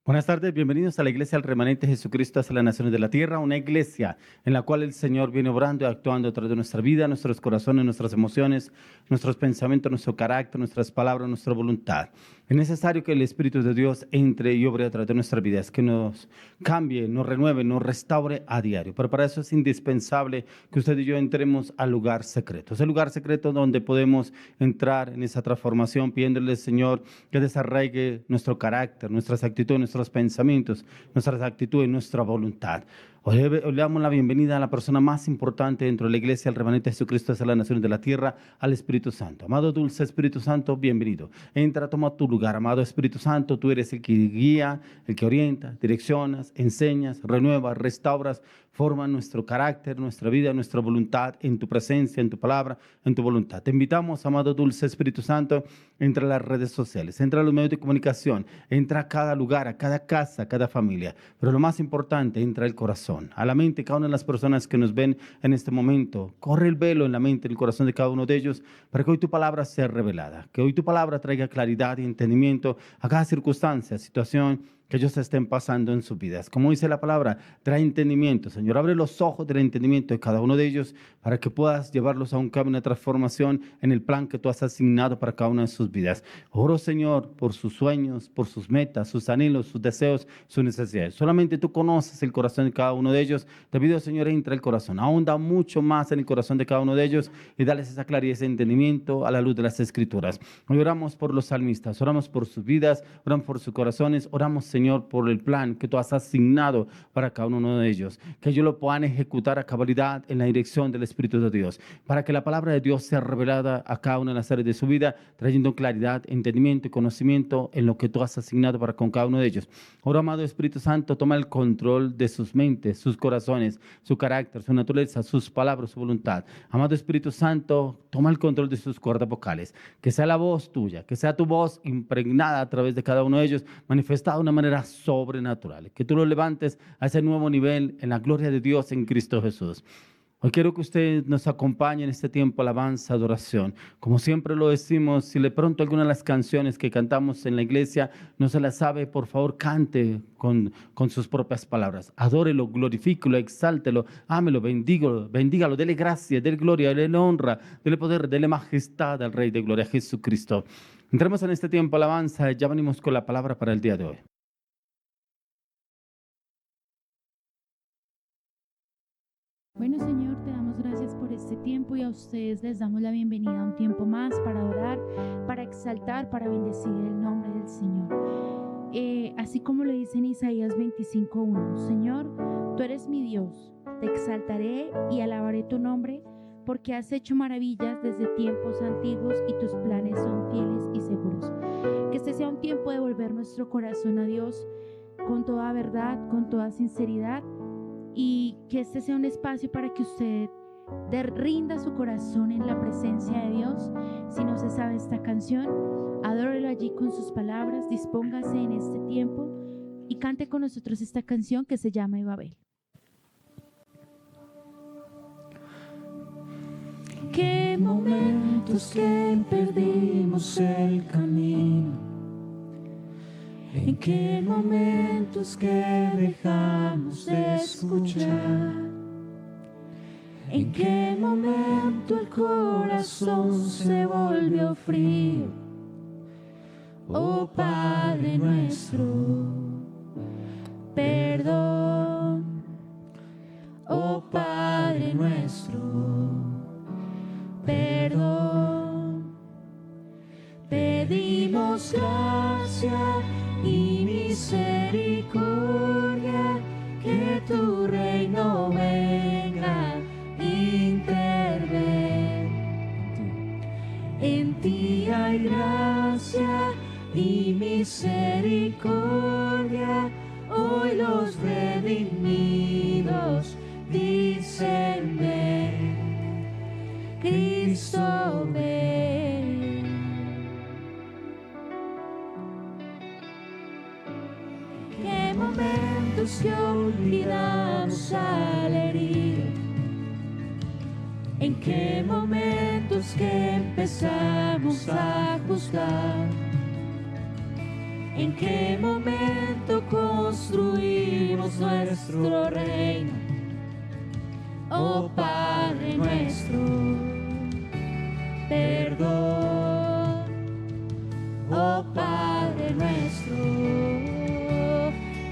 Buenas tardes, bienvenidos a la Iglesia del Remanente Jesucristo hacia las Naciones de la Tierra, una iglesia en la cual el Señor viene obrando y actuando a través de nuestra vida, nuestros corazones, nuestras emociones, nuestros pensamientos, nuestro carácter, nuestras palabras, nuestra voluntad. Es necesario que el Espíritu de Dios entre y obre a través de nuestras vidas, que nos cambie, nos renueve, nos restaure a diario. Pero para eso es indispensable que usted y yo entremos al lugar secreto. Es el lugar secreto donde podemos entrar en esa transformación, pidiéndole al Señor que desarraigue nuestro carácter, nuestras actitudes, nuestros pensamientos, nuestras actitudes, nuestra voluntad. Hoy le damos la bienvenida a la persona más importante dentro de la iglesia, el remanente de Jesucristo hacia las naciones de la tierra, al Espíritu Santo. Amado dulce Espíritu Santo, bienvenido. Entra, toma tu lugar, amado Espíritu Santo. Tú eres el que guía, el que orienta, direccionas, enseñas, renuevas, restauras, forma nuestro carácter, nuestra vida, nuestra voluntad en tu presencia, en tu palabra, en tu voluntad. Te invitamos, amado dulce Espíritu Santo, entra a las redes sociales, entra a los medios de comunicación, entra a cada lugar, a cada casa, a cada familia. Pero lo más importante, entra al corazón, a la mente de cada una de las personas que nos ven en este momento. Corre el velo en la mente, en el corazón de cada uno de ellos, para que hoy tu palabra sea revelada, que hoy tu palabra traiga claridad y entendimiento a cada circunstancia, situación que ellos estén pasando en sus vidas. Como dice la palabra, trae entendimiento. Señor, abre los ojos del entendimiento de cada uno de ellos para que puedas llevarlos a un camino de transformación en el plan que tú has asignado para cada una de sus vidas. Oro, Señor, por sus sueños, por sus metas, sus anhelos, sus deseos, sus necesidades. Solamente tú conoces el corazón de cada uno de ellos. Te pido, Señor, entra el corazón. Ahonda mucho más en el corazón de cada uno de ellos y dales esa claridad y ese entendimiento a la luz de las Escrituras. Hoy oramos por los salmistas, oramos por sus vidas, oramos por sus corazones, oramos, Señor, por el plan que tú has asignado para cada uno de ellos, que ellos lo puedan ejecutar a cabalidad en la dirección del Espíritu de Dios, para que la palabra de Dios sea revelada a cada una de las áreas de su vida, trayendo claridad, entendimiento y conocimiento en lo que tú has asignado para con cada uno de ellos. Ahora, amado Espíritu Santo, toma el control de sus mentes, sus corazones, su carácter, su naturaleza, sus palabras, su voluntad. Amado Espíritu Santo, toma el control de sus cuerdas vocales, que sea la voz tuya, que sea tu voz impregnada a través de cada uno de ellos, manifestada de una manera sobrenatural, que tú lo levantes a ese nuevo nivel en la gloria de Dios en Cristo Jesús. Hoy quiero que usted nos acompañe en este tiempo de alabanza, adoración. Como siempre lo decimos, si de pronto alguna de las canciones que cantamos en la iglesia no se las sabe, por favor cante con sus propias palabras. Adórelo, glorifíquelo, exáltelo, ámelo, bendígalo, dele gracia, dele gloria, dele honra, dele poder, dele majestad al Rey de Gloria, Jesucristo. Entremos en este tiempo de alabanza, ya venimos con la palabra para el día de hoy. Bueno, Señor, te damos gracias por este tiempo y a ustedes les damos la bienvenida a un tiempo más para adorar, para exaltar, para bendecir el nombre del Señor. Así como lo dice en Isaías 25:1, Señor, tú eres mi Dios, te exaltaré y alabaré tu nombre porque has hecho maravillas desde tiempos antiguos y tus planes son fieles y seguros. Que este sea un tiempo de volver nuestro corazón a Dios con toda verdad, con toda sinceridad, y que este sea un espacio para que usted rinda su corazón en la presencia de Dios. Si no se sabe esta canción, adórelo allí con sus palabras, dispóngase en este tiempo y cante con nosotros esta canción que se llama Babel. Qué momentos que perdimos el camino, en qué momentos que dejamos de escuchar, en qué momento el corazón se volvió frío. Oh Padre nuestro, perdón. Oh Padre nuestro, perdón. Pedimos gracia y misericordia, que tu reino venga, interven. En ti hay gracia y misericordia, hoy los redimidos dicen ven, Cristo ven. Qué momentos que olvidamos al herido, en qué momentos que empezamos a juzgar, ¿En qué momento construimos nuestro reino? Oh Padre nuestro, perdón. Oh Padre nuestro,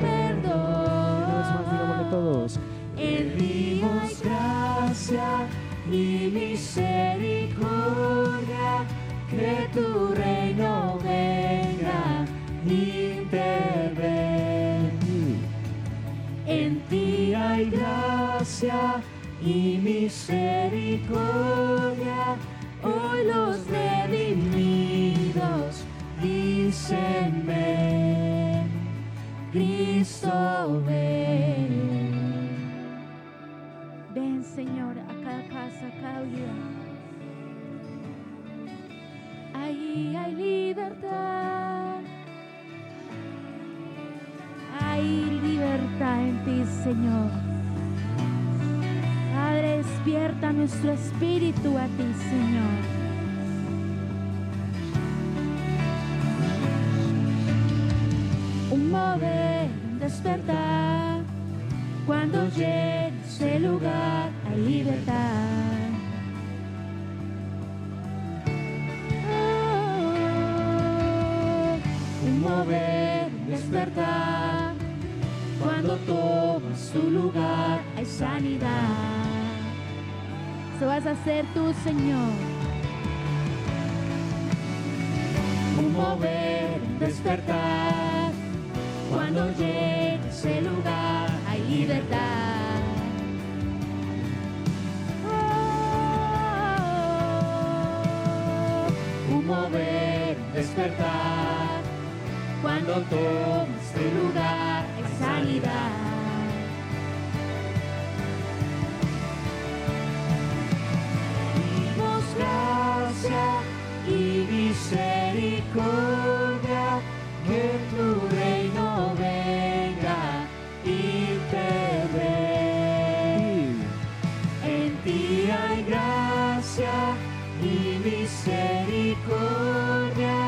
perdón. Una vez más, digámosle todos. Pedimos gracia y misericordia, que tu reino venga, interven. En ti hay gracia y misericordia, hoy los redimidos dicen ven, Cristo ven. Ven, Señor, a cada casa, a cada vida. Ahí hay libertad. Hay libertad en ti, Señor. Padre, despierta nuestro espíritu a ti, Señor. Un mover, un despertar. Cuando llegue ese lugar hay libertad. Un mover, un despertar. Cuando tomas tu lugar hay sanidad. Eso vas a hacer tú, Señor. Un mover, un despertar. Cuando llegue ese lugar hay libertad. Un mover, un despertar. Cuando tomas tu lugar hay sanidad. Dimos gracia y misericordia, que tu reino venga, interven. En ti hay gracia y misericordia,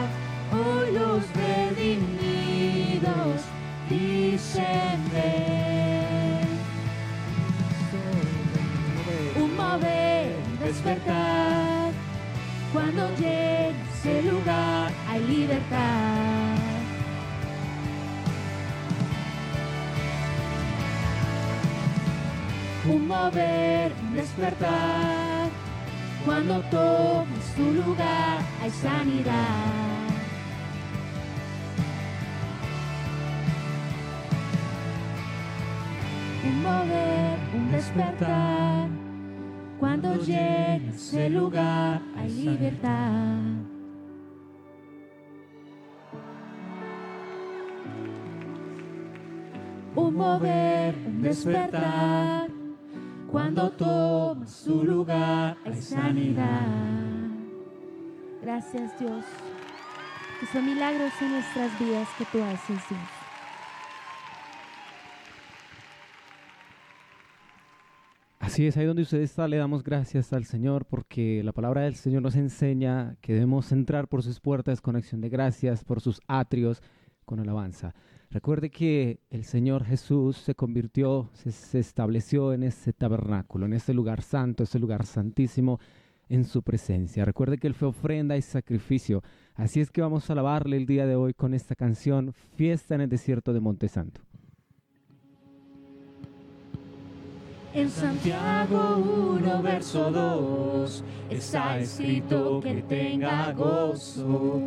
hoy los redimidos dicen ven. Un mover, un despertar. Cuando llegue ese lugar hay libertad. Un mover, un despertar. Cuando tomes tu lugar hay sanidad. Un mover, un despertar. Cuando llegue ese lugar hay libertad. Un mover, un despertar. Cuando tomas tu lugar hay sanidad. Gracias, Dios. Que son milagros en nuestras vidas que tú haces, Dios. Así es, ahí donde usted está le damos gracias al Señor porque la palabra del Señor nos enseña que debemos entrar por sus puertas con acción de gracias, por sus atrios con alabanza. Recuerde que el Señor Jesús se convirtió, se estableció en ese tabernáculo, en ese lugar santo, ese lugar santísimo, en su presencia. Recuerde que Él fue ofrenda y sacrificio. Así es que vamos a alabarle el día de hoy con esta canción, Fiesta en el desierto de Monte Santo. En Santiago 1, verso 2, está escrito que tenga gozo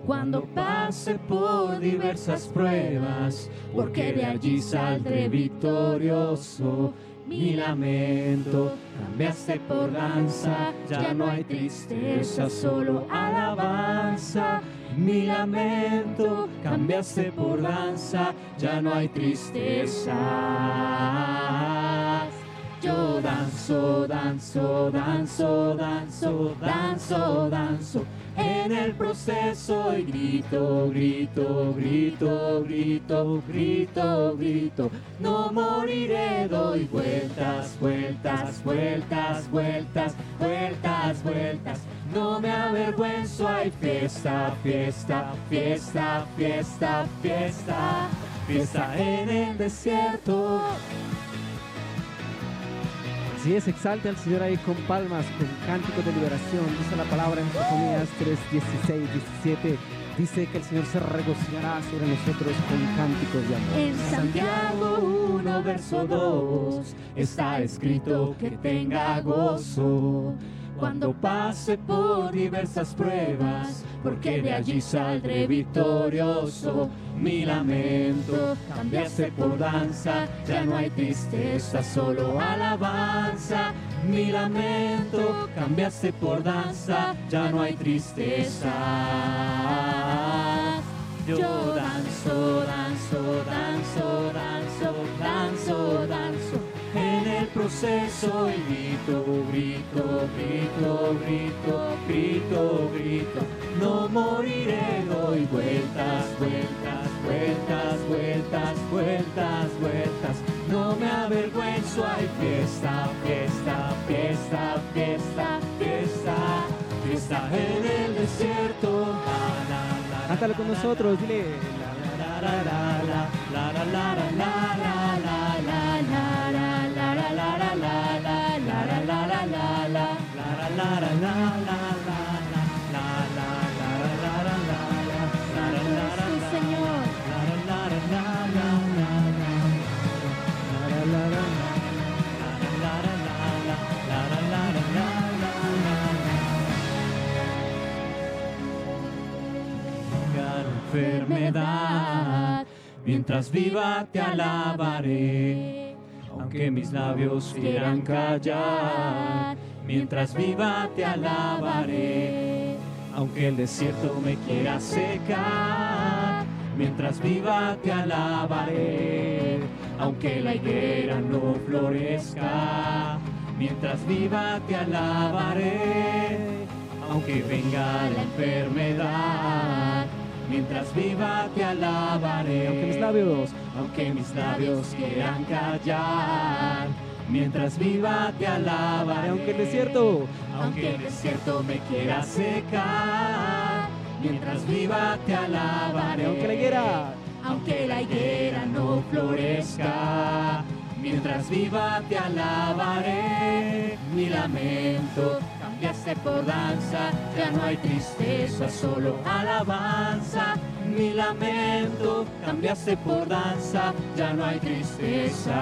cuando pase por diversas pruebas, porque de allí saldré victorioso. Mi lamento cambiaste por danza, ya no hay tristeza, solo alabanza. Mi lamento cambiaste por danza, ya no hay tristeza. Yo danzo, danzo, danzo, danzo, danzo, danzo en el proceso y grito, grito, grito, grito, grito, grito. No moriré, doy vueltas, vueltas, vueltas, vueltas, vueltas, vueltas. no me avergüenzo. Hay fiesta, fiesta, fiesta, fiesta, fiesta, fiesta en el desierto. Así es, exalte al Señor ahí con palmas, con cánticos de liberación. Dice la palabra en Sofonías 3, 16, 17. Dice que el Señor se regocijará sobre nosotros con cánticos de amor. En Santiago 1, verso 2, está escrito que tenga gozo cuando pase por diversas pruebas, porque de allí saldré victorioso. Mi lamento cambiaste por danza, ya no hay tristeza, solo alabanza. Mi lamento cambiaste por danza, ya no hay tristeza. Yo danzo, danzo, danzo, danzo, danzo, danzo. En el proceso y grito, grito, grito, grito, grito, grito. No moriré, doy vueltas, vueltas, vueltas, vueltas, vueltas, vueltas. No me avergüenzo, hay fiesta, fiesta, fiesta, fiesta, fiesta, fiesta en el desierto. La, la, la, Cántalo con nosotros, dile. la, la, la, la, la, la, la, la, la, la, la, la, la. Enfermedad, mientras viva te alabaré, aunque mis labios quieran callar. Mientras viva te alabaré, aunque el desierto me quiera secar. Mientras viva te alabaré, aunque la higuera no florezca. Mientras viva te alabaré, aunque venga la enfermedad. Mientras viva te alabaré, aunque mis labios quieran callar. Mientras viva te alabaré, aunque el desierto me quiera secar. Mientras viva te alabaré, aunque la higuera no florezca. Mientras viva te alabaré. Mi lamento cambiaste por danza, ya no hay tristeza, solo alabanza. Mi lamento cambiaste por danza, ya no hay tristeza.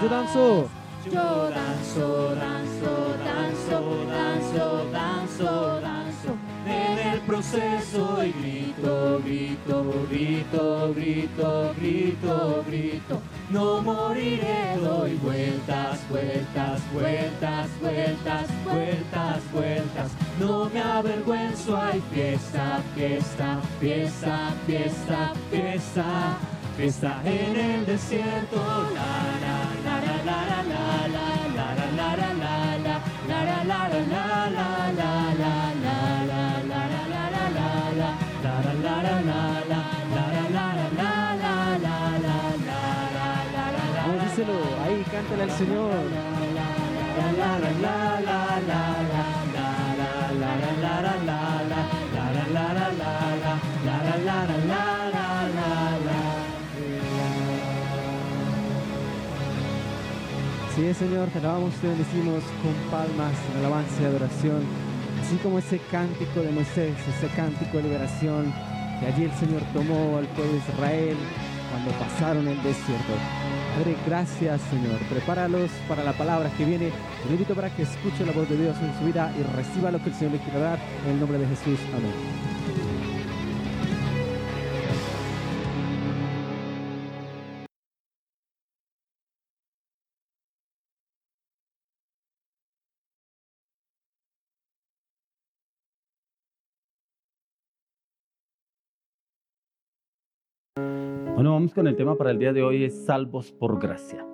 Yo danzo. Yo danzo, danzo, danzo, danzo, danzo, danzo. En el proceso y grito, grito, grito, grito, grito, grito. No moriré, doy vueltas, vueltas, vueltas, vueltas, vueltas, vueltas. No me avergüenzo, hay fiesta, fiesta, fiesta, fiesta, fiesta, fiesta en el desierto. La, la, la, la, la, la, la, la, la, la, la, la, la, la, la, la, la, la, la, la, Díselo, ahí cántale al Señor. Sí, Señor, te alabamos, te bendecimos con palmas, en alabanza y adoración, así como ese cántico de Moisés, ese cántico de liberación que allí el Señor tomó al pueblo de Israel cuando pasaron el desierto. Padre, gracias, Señor. Prepáralos para la palabra que viene. Te invito para que escuche la voz de Dios en su vida y reciba lo que el Señor le quiere dar. En el nombre de Jesús. Amén. Bueno, vamos con el tema para el día de hoy, es salvos por gracia.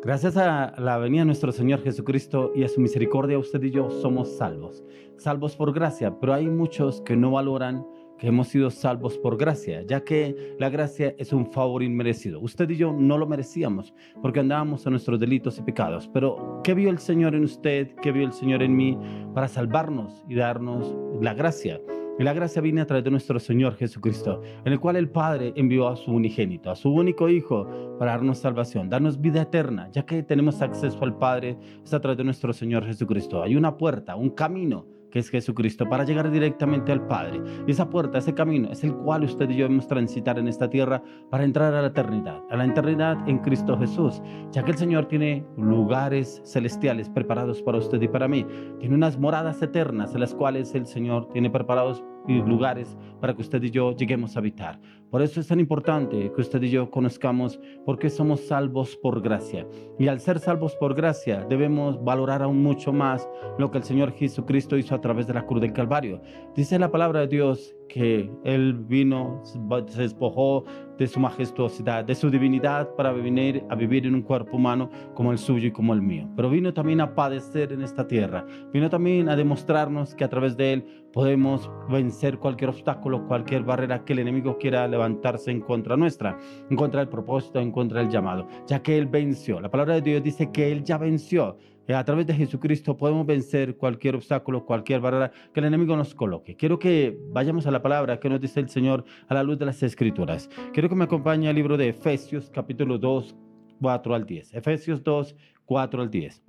Gracias a la venida de nuestro Señor Jesucristo y a su misericordia, usted y yo somos salvos. Salvos por gracia, pero hay muchos que no valoran que hemos sido salvos por gracia, ya que la gracia es un favor inmerecido. Usted y yo no lo merecíamos porque andábamos en nuestros delitos y pecados, pero ¿qué vio el Señor en usted? ¿Qué vio el Señor en mí para salvarnos y darnos la gracia? Y la gracia viene a través de nuestro Señor Jesucristo, en el cual el Padre envió a su unigénito, a su único Hijo, para darnos salvación, darnos vida eterna, ya que tenemos acceso al Padre, es a través de nuestro Señor Jesucristo. Hay una puerta, un camino, que es Jesucristo, para llegar directamente al Padre. Y esa puerta, ese camino, es el cual usted y yo debemos transitar en esta tierra para entrar a la eternidad en Cristo Jesús, ya que el Señor tiene lugares celestiales preparados para usted y para mí. Tiene unas moradas eternas en las cuales el Señor tiene preparados y lugares para que usted y yo lleguemos a habitar. Por eso es tan importante que usted y yo conozcamos por qué somos salvos por gracia. Y al ser salvos por gracia, debemos valorar aún mucho más lo que el Señor Jesucristo hizo a través de la cruz del Calvario. Dice la palabra de Dios que Él vino, se despojó de su majestuosidad, de su divinidad, para venir a vivir en un cuerpo humano como el suyo y como el mío. Pero vino también a padecer en esta tierra. Vino también a demostrarnos que a través de Él podemos vencer cualquier obstáculo, cualquier barrera que el enemigo quiera levantarse en contra nuestra, en contra del propósito, en contra del llamado, ya que Él venció. La palabra de Dios dice que Él ya venció. A través de Jesucristo podemos vencer cualquier obstáculo, cualquier barrera que el enemigo nos coloque. Quiero que vayamos a la palabra que nos dice el Señor a la luz de las Escrituras. Quiero que me acompañe al libro de Efesios, capítulo 2, 4 al 10. Efesios 2, 4 al 10.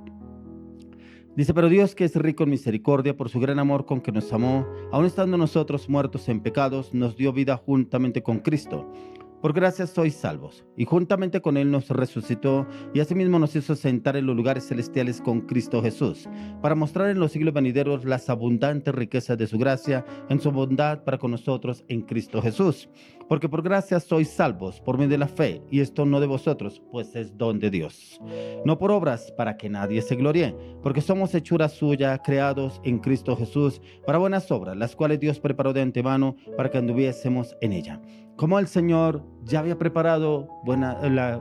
Dice: pero Dios, que es rico en misericordia, por su gran amor con que nos amó, aun estando nosotros muertos en pecados, nos dio vida juntamente con Cristo. Por gracia sois salvos, y juntamente con Él nos resucitó, y asimismo nos hizo sentar en los lugares celestiales con Cristo Jesús, para mostrar en los siglos venideros las abundantes riquezas de su gracia, en su bondad para con nosotros en Cristo Jesús. Porque por gracia sois salvos, por medio de la fe, y esto no de vosotros, pues es don de Dios. No por obras, para que nadie se gloríe, porque somos hechura suya, creados en Cristo Jesús, para buenas obras, las cuales Dios preparó de antemano para que anduviésemos en ella. Como el Señor ya había preparado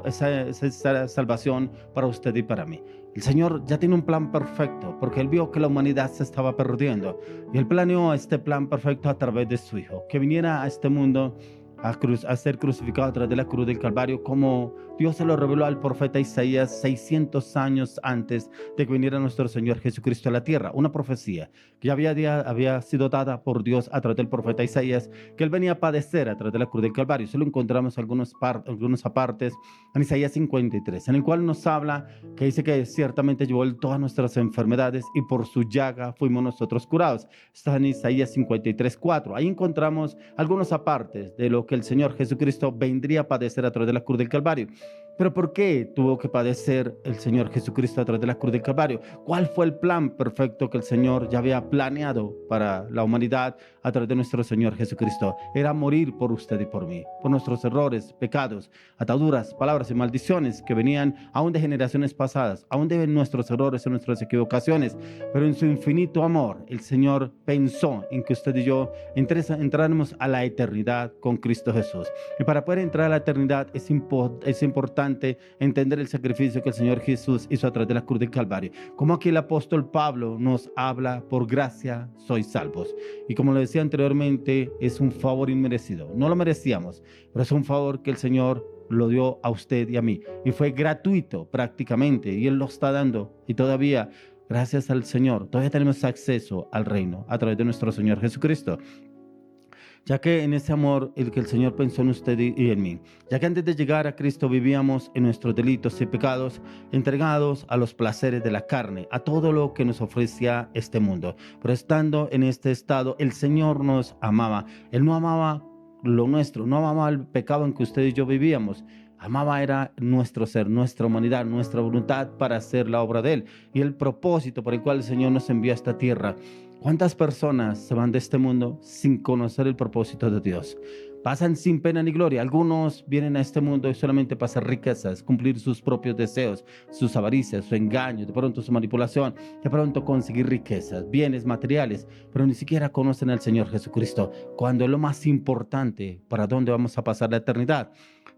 esa salvación para usted y para mí. El Señor ya tiene un plan perfecto, porque Él vio que la humanidad se estaba perdiendo. Y Él planeó este plan perfecto a través de su Hijo, que viniera a este mundo a ser crucificado a través de la cruz del Calvario, como Dios se lo reveló al profeta Isaías 600 años antes de que viniera nuestro Señor Jesucristo a la tierra. Una profecía que ya había sido dada por Dios a través del profeta Isaías, que Él venía a padecer a través de la cruz del Calvario. Eso lo encontramos algunos apartes en Isaías 53, en el cual nos habla que dice que ciertamente llevó Él todas nuestras enfermedades y por su llaga fuimos nosotros curados. Está en Isaías 53, 4. Ahí encontramos algunos apartes de lo que el Señor Jesucristo vendría a padecer a través de la cruz del Calvario. Pero ¿por qué tuvo que padecer el Señor Jesucristo a través de la cruz del Calvario? ¿Cuál fue el plan perfecto que el Señor ya había planeado para la humanidad a través de nuestro Señor Jesucristo? Era morir por usted y por mí, por nuestros errores, pecados, ataduras, palabras y maldiciones que venían aún de generaciones pasadas, aún de nuestros errores y nuestras equivocaciones. Pero en su infinito amor, el Señor pensó en que usted y yo entráramos a la eternidad con Cristo Jesús. Y para poder entrar a la eternidad es importante entender el sacrificio que el Señor Jesús hizo a través de la cruz del Calvario. Como aquí el apóstol Pablo nos habla: por gracia sois salvos. Y como lo decía anteriormente, es un favor inmerecido. No lo merecíamos, pero es un favor que el Señor lo dio a usted y a mí. Y fue gratuito prácticamente, y Él lo está dando. Y todavía, gracias al Señor, todavía tenemos acceso al reino a través de nuestro Señor Jesucristo. Ya que en ese amor el que el Señor pensó en usted y en mí, ya que antes de llegar a Cristo vivíamos en nuestros delitos y pecados, entregados a los placeres de la carne, a todo lo que nos ofrecía este mundo. Pero estando en este estado, el Señor nos amaba. Él no amaba lo nuestro, no amaba el pecado en que usted y yo vivíamos. Amaba era nuestro ser, nuestra humanidad, nuestra voluntad para hacer la obra de Él y el propósito por el cual el Señor nos envió a esta tierra. ¿Cuántas personas se van de este mundo sin conocer el propósito de Dios? Pasan sin pena ni gloria. Algunos vienen a este mundo solamente para hacer riquezas, cumplir sus propios deseos, sus avaricias, su engaño, de pronto su manipulación, de pronto conseguir riquezas, bienes materiales, pero ni siquiera conocen al Señor Jesucristo, cuando es lo más importante para dónde vamos a pasar la eternidad.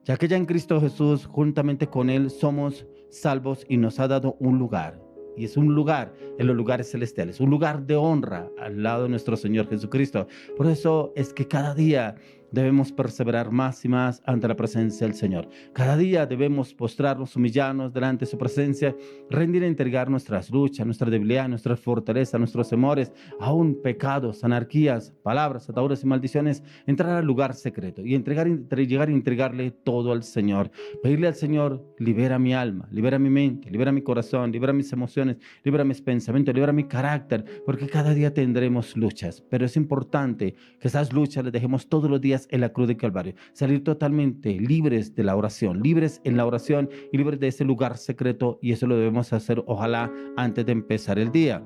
Ya que ya en Cristo Jesús, juntamente con Él, somos salvos y nos ha dado un lugar. y es un lugar en los lugares celestiales, un lugar de honra al lado de nuestro Señor Jesucristo. Por eso es que cada día debemos perseverar más y más ante la presencia del Señor. Cada día debemos postrarnos, humillarnos delante de su presencia, rendir e entregar nuestras luchas, nuestra debilidad, nuestras fortalezas, nuestros temores, aún pecados, anarquías, palabras, ataduras y maldiciones, entrar al lugar secreto y llegar a entregarle todo al Señor. Pedirle al Señor: libera mi alma, libera mi mente, libera mi corazón, libera mis emociones, libera mis pensamientos, libera mi carácter, porque cada día tendremos luchas, pero es importante que esas luchas las dejemos todos los días en la cruz de Calvario, salir totalmente libres de la oración, libres en la oración y libres de ese lugar secreto, y eso lo debemos hacer, ojalá, antes de empezar el día.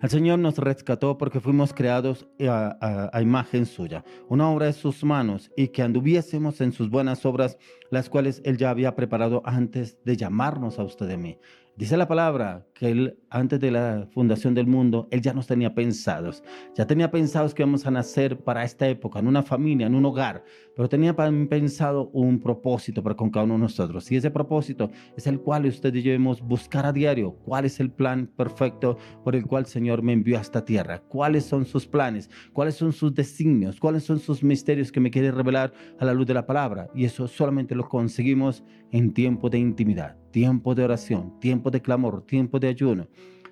El Señor nos rescató porque fuimos creados a imagen suya, una obra de sus manos, y que anduviésemos en sus buenas obras, las cuales Él ya había preparado antes de llamarnos a usted y a mí. Dice la palabra que Él, antes de la fundación del mundo, Él ya nos tenía pensados. Ya tenía pensados que íbamos a nacer para esta época, en una familia, en un hogar, pero tenía pensado un propósito para con cada uno de nosotros. Y ese propósito es el cual usted y yo debemos buscar a diario. ¿Cuál es el plan perfecto por el cual el Señor me envió a esta tierra? ¿Cuáles son sus planes? ¿Cuáles son sus designios? ¿Cuáles son sus misterios que me quiere revelar a la luz de la palabra? Y eso solamente lo conseguimos en tiempo de intimidad, tiempo de oración, tiempo de clamor, tiempo de ayuno,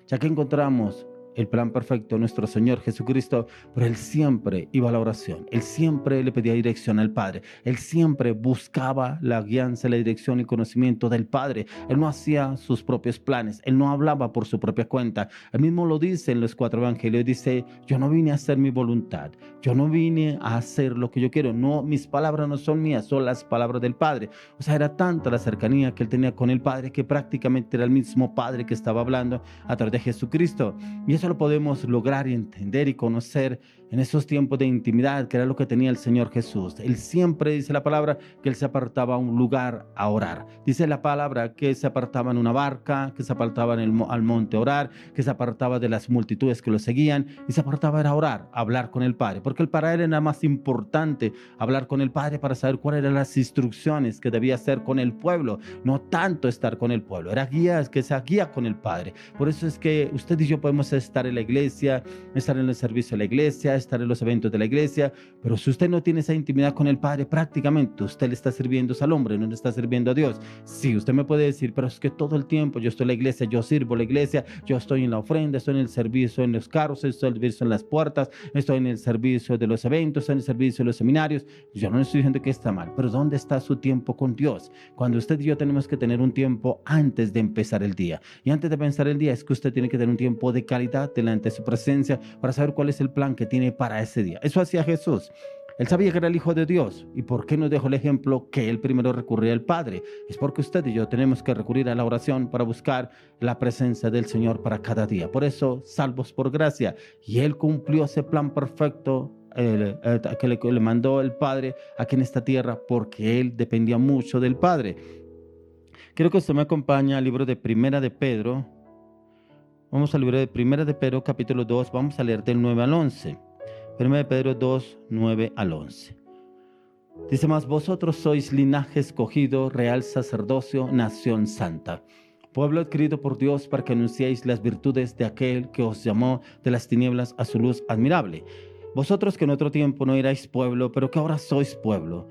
ya que encontramos el plan perfecto de nuestro Señor Jesucristo. Pero Él siempre iba a la oración, Él siempre le pedía dirección al Padre, Él siempre buscaba la guianza, la dirección y conocimiento del Padre. Él no hacía sus propios planes, Él no hablaba por su propia cuenta. Él mismo lo dice en los 4 evangelios, dice: yo no vine a hacer mi voluntad, yo no vine a hacer lo que yo quiero, no, mis palabras no son mías, son las palabras del Padre. O sea, era tanta la cercanía que Él tenía con el Padre, que prácticamente era el mismo Padre que estaba hablando a través de Jesucristo. Y eso lo podemos lograr y entender y conocer en esos tiempos de intimidad, que era lo que tenía el Señor Jesús. Él siempre, dice la palabra, que Él se apartaba a un lugar a orar. Dice la palabra que se apartaba en una barca, que se apartaba al monte a orar, que se apartaba de las multitudes que lo seguían, y se apartaba a orar, a hablar con el Padre, porque para Él era más importante hablar con el Padre para saber cuáles eran las instrucciones que debía hacer con el pueblo, no tanto estar con el pueblo, era guías, que se guía con el Padre. Por eso es que usted y yo podemos estar en la iglesia, estar en el servicio de la iglesia, estar en los eventos de la iglesia, pero si usted no tiene esa intimidad con el Padre, prácticamente usted le está sirviendo al hombre, no le está sirviendo a Dios. Sí, usted me puede decir: pero es que todo el tiempo yo estoy en la iglesia, yo sirvo a la iglesia, yo estoy en la ofrenda, estoy en el servicio en los carros, estoy en el servicio en las puertas, estoy en el servicio de los eventos, estoy en el servicio de los seminarios. Yo no estoy diciendo que está mal, pero ¿dónde está su tiempo con Dios? Cuando usted y yo tenemos que tener un tiempo antes de empezar el día, y antes de empezar el día es que usted tiene que tener un tiempo de calidad delante de su presencia para saber cuál es el plan que tiene para ese día. Eso hacía Jesús. Él sabía que era el Hijo de Dios. ¿Y por qué nos dejó el ejemplo que Él primero recurría al Padre? Es porque usted y yo tenemos que recurrir a la oración para buscar la presencia del Señor para cada día. Por eso, salvos por gracia. Y Él cumplió ese plan perfecto que le mandó el Padre aquí en esta tierra, porque Él dependía mucho del Padre. Quiero que usted me acompañe al libro de Primera de Pedro. Vamos al libro de Primera de Pedro, capítulo 2. Vamos a leer del 9 al 11. Primera de Pedro 2, 9 al 11. Dice: mas vosotros sois linaje escogido, real sacerdocio, nación santa, pueblo adquirido por Dios, para que anunciéis las virtudes de aquel que os llamó de las tinieblas a su luz admirable. Vosotros que en otro tiempo no erais pueblo, pero que ahora sois pueblo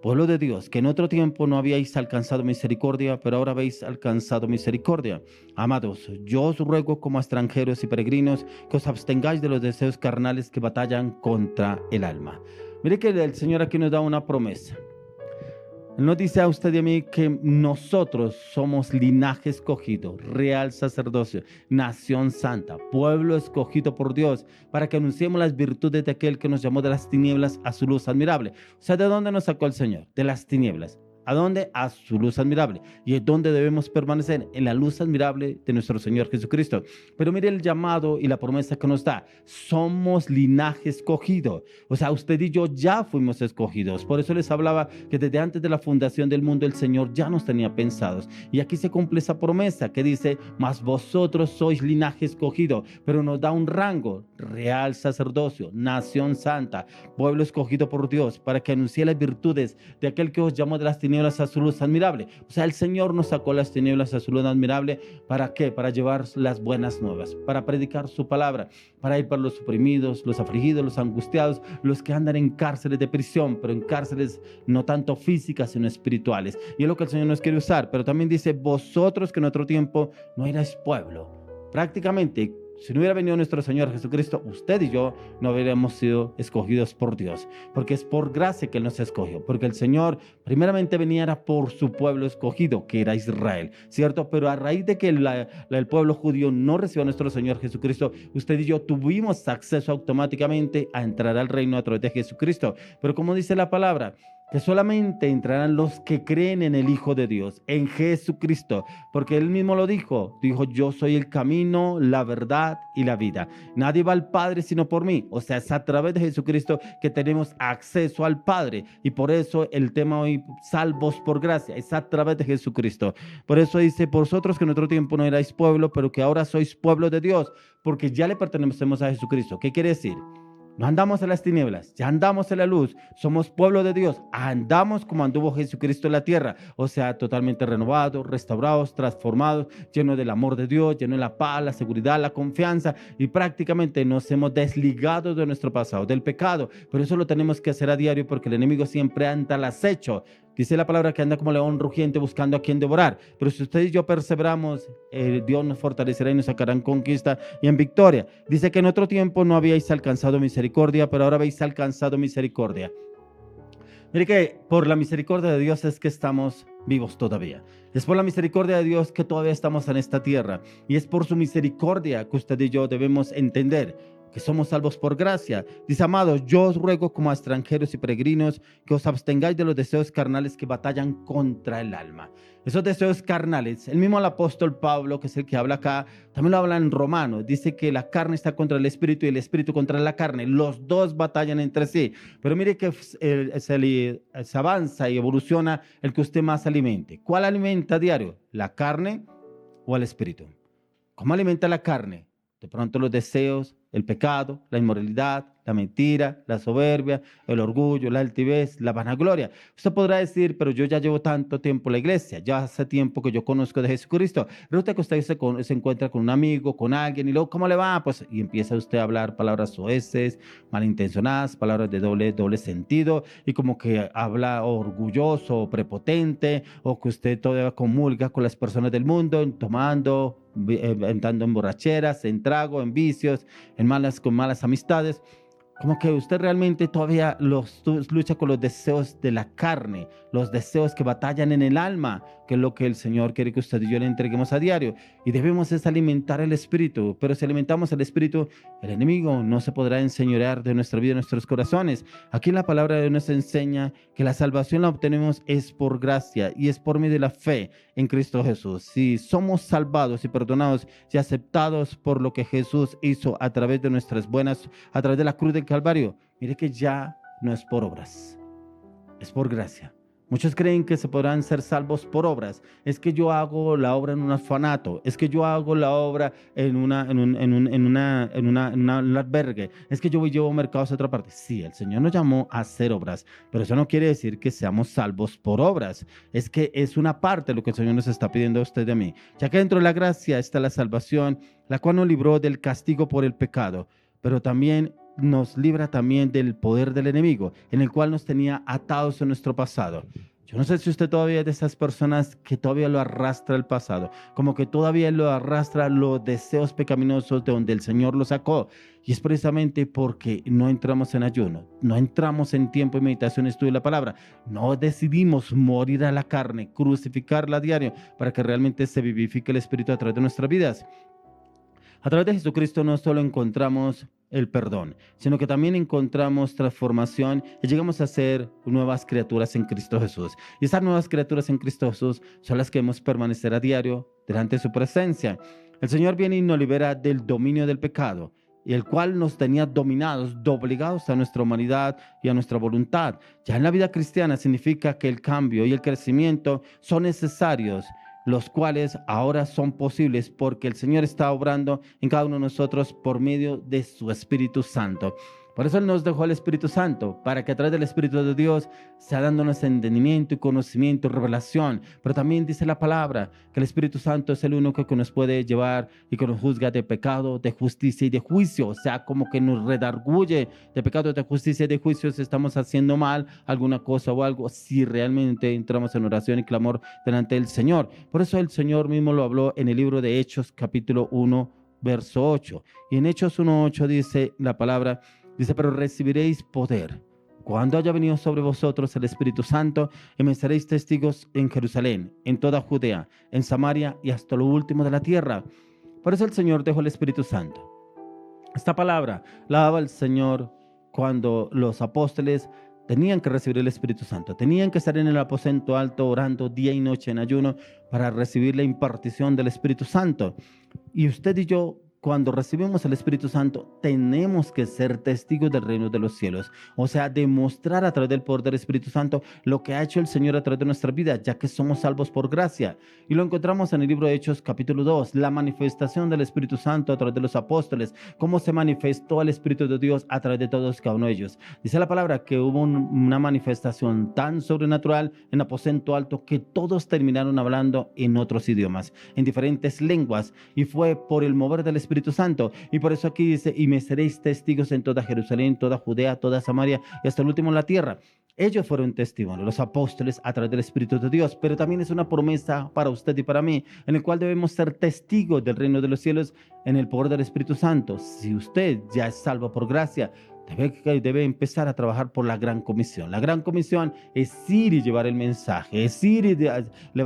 de Dios, que en otro tiempo no habíais alcanzado misericordia, pero ahora habéis alcanzado misericordia. Amados, yo os ruego como a extranjeros y peregrinos que os abstengáis de los deseos carnales que batallan contra el alma. Mire que el Señor aquí nos da una promesa. Él nos dice a usted y a mí que nosotros somos linaje escogido, real sacerdocio, nación santa, pueblo escogido por Dios, para que anunciemos las virtudes de aquel que nos llamó de las tinieblas a su luz admirable. O sea, ¿de dónde nos sacó el Señor? De las tinieblas. ¿A dónde? A su luz admirable. Y es donde debemos permanecer, en la luz admirable de nuestro Señor Jesucristo. Pero mire el llamado y la promesa que nos da. Somos linaje escogido. O sea, usted y yo ya fuimos escogidos. Por eso les hablaba que desde antes de la fundación del mundo el Señor ya nos tenía pensados. Y aquí se cumple esa promesa que dice: mas vosotros sois linaje escogido. Pero nos da un rango: real sacerdocio, nación santa, pueblo escogido por Dios, para que anuncie las virtudes de aquel que os llamó de las tinieblas tinieblas a su luz admirable. O sea, el Señor nos sacó las tinieblas a su luz admirable. ¿Para qué? Para llevar las buenas nuevas, para predicar su palabra, para ir por los oprimidos, los afligidos, los angustiados, los que andan en cárceles de prisión, pero en cárceles no tanto físicas, sino espirituales. Y es lo que el Señor nos quiere usar. Pero también dice, vosotros que en otro tiempo no erais pueblo. Prácticamente, si no hubiera venido nuestro Señor Jesucristo, usted y yo no hubiéramos sido escogidos por Dios, porque es por gracia que Él nos escogió, porque el Señor primeramente venía por su pueblo escogido, que era Israel, ¿cierto? Pero a raíz de que el pueblo judío no recibió a nuestro Señor Jesucristo, usted y yo tuvimos acceso automáticamente a entrar al reino a través de Jesucristo. Pero como dice la palabra, que solamente entrarán los que creen en el Hijo de Dios, en Jesucristo, porque Él mismo lo dijo, yo soy el camino, la verdad y la vida. Nadie va al Padre sino por mí. O sea, es a través de Jesucristo que tenemos acceso al Padre, y por eso el tema hoy, salvos por gracia, es a través de Jesucristo. Por eso dice, vosotros que en otro tiempo no erais pueblo, pero que ahora sois pueblo de Dios, porque ya le pertenecemos a Jesucristo. ¿Qué quiere decir? No andamos en las tinieblas, ya andamos en la luz, somos pueblo de Dios, andamos como anduvo Jesucristo en la tierra, o sea, totalmente renovados, restaurados, transformados, llenos del amor de Dios, llenos de la paz, la seguridad, la confianza, y prácticamente nos hemos desligado de nuestro pasado, del pecado. Pero eso lo tenemos que hacer a diario, porque el enemigo siempre anda al acecho. Dice la palabra que anda como león rugiente buscando a quien devorar. Pero si usted y yo perseveramos, Dios nos fortalecerá y nos sacará en conquista y en victoria. Dice que en otro tiempo no habíais alcanzado misericordia, pero ahora habéis alcanzado misericordia. Mire que por la misericordia de Dios es que estamos vivos todavía. Es por la misericordia de Dios que todavía estamos en esta tierra. Y es por su misericordia que usted y yo debemos entender que somos salvos por gracia. Dice, amados, yo os ruego como a extranjeros y peregrinos que os abstengáis de los deseos carnales que batallan contra el alma. Esos deseos carnales, el mismo apóstol Pablo, que es el que habla acá, también lo habla en Romanos. Dice que la carne está contra el espíritu y el espíritu contra la carne. Los dos batallan entre sí. Pero mire que se avanza y evoluciona el que usted más alimente. ¿Cuál alimenta a diario? ¿La carne o el espíritu? ¿Cómo alimenta la carne? De pronto los deseos, el pecado, la inmoralidad, la mentira, la soberbia, el orgullo, la altivez, la vanagloria. Usted podrá decir, pero yo ya llevo tanto tiempo en la iglesia, ya hace tiempo que yo conozco de Jesucristo. Resulta que usted se encuentra con un amigo, con alguien, y luego, ¿cómo le va? Pues, y empieza usted a hablar palabras soeces, malintencionadas, palabras de doble sentido, y como que habla orgulloso, prepotente, o que usted todavía comulga con las personas del mundo, tomando, entrando en borracheras, en trago, en vicios, con malas amistades. Como que usted realmente todavía lucha con los deseos de la carne, los deseos que batallan en el alma, que es lo que el Señor quiere que usted y yo le entreguemos a diario. Y debemos es alimentar el espíritu. Pero si alimentamos el espíritu, el enemigo no se podrá enseñorear de nuestra vida, de nuestros corazones. Aquí la palabra de Dios nos enseña que la salvación la obtenemos es por gracia y es por medio de la fe en Cristo Jesús. Si somos salvados y perdonados y aceptados por lo que Jesús hizo a través de nuestras buenas, a través de la cruz del Calvario, mire que ya no es por obras, es por gracia. Muchos creen que se podrán ser salvos por obras. Es que yo hago la obra en un orfanato. Es que yo hago la obra en un albergue. Es que yo llevo mercados a otra parte. Sí, el Señor nos llamó a hacer obras, pero eso no quiere decir que seamos salvos por obras. Es que es una parte de lo que el Señor nos está pidiendo a usted y a mí. Ya que dentro de la gracia está la salvación, la cual nos libró del castigo por el pecado, pero también nos libra también del poder del enemigo, en el cual nos tenía atados en nuestro pasado. Yo no sé si usted todavía es de esas personas que todavía lo arrastra el pasado, como que todavía lo arrastra los deseos pecaminosos de donde el Señor lo sacó. Y es precisamente porque no entramos en ayuno, no entramos en tiempo de meditación, estudio de la palabra, no decidimos morir a la carne, crucificarla a diario, para que realmente se vivifique el Espíritu a través de nuestras vidas. A través de Jesucristo no solo encontramos el perdón, sino que también encontramos transformación y llegamos a ser nuevas criaturas en Cristo Jesús. Y esas nuevas criaturas en Cristo Jesús son las que debemos permanecer a diario delante de su presencia. El Señor viene y nos libera del dominio del pecado, y el cual nos tenía dominados, doblegados a nuestra humanidad y a nuestra voluntad. Ya en la vida cristiana significa que el cambio y el crecimiento son necesarios, los cuales ahora son posibles porque el Señor está obrando en cada uno de nosotros por medio de su Espíritu Santo. Por eso Él nos dejó el Espíritu Santo, para que a través del Espíritu de Dios sea dándonos entendimiento y conocimiento y revelación. Pero también dice la palabra que el Espíritu Santo es el único que nos puede llevar y que nos juzga de pecado, de justicia y de juicio. O sea, como que nos redarguye de pecado, de justicia y de juicio si estamos haciendo mal alguna cosa o algo, si realmente entramos en oración y clamor delante del Señor. Por eso el Señor mismo lo habló en el libro de Hechos, capítulo 1, verso 8. Y en Hechos 1:8 dice la palabra, dice, pero recibiréis poder cuando haya venido sobre vosotros el Espíritu Santo, y me seréis testigos en Jerusalén, en toda Judea, en Samaria y hasta lo último de la tierra. Por eso el Señor dejó el Espíritu Santo. Esta palabra la daba el Señor cuando los apóstoles tenían que recibir el Espíritu Santo. Tenían que estar en el aposento alto orando día y noche en ayuno para recibir la impartición del Espíritu Santo. Y usted y yo, cuando recibimos el Espíritu Santo, tenemos que ser testigos del reino de los cielos. O sea, demostrar a través del poder del Espíritu Santo lo que ha hecho el Señor a través de nuestra vida, ya que somos salvos por gracia. Y lo encontramos en el libro de Hechos, capítulo 2, la manifestación del Espíritu Santo a través de los apóstoles, cómo se manifestó el Espíritu de Dios a través de todos cada uno de ellos. Dice la palabra que hubo una manifestación tan sobrenatural en aposento alto que todos terminaron hablando en otros idiomas, en diferentes lenguas, y fue por el mover del Espíritu Santo. Y por eso aquí dice, y me seréis testigos en toda Jerusalén, toda Judea, toda Samaria y hasta el último en la tierra. Ellos fueron testimonios, los apóstoles, a través del Espíritu de Dios, pero también es una promesa para usted y para mí, en el cual debemos ser testigos del reino de los cielos en el poder del Espíritu Santo. Si usted ya es salvo por gracia, debe empezar a trabajar por la gran comisión. La gran comisión es ir y llevar el mensaje, es ir y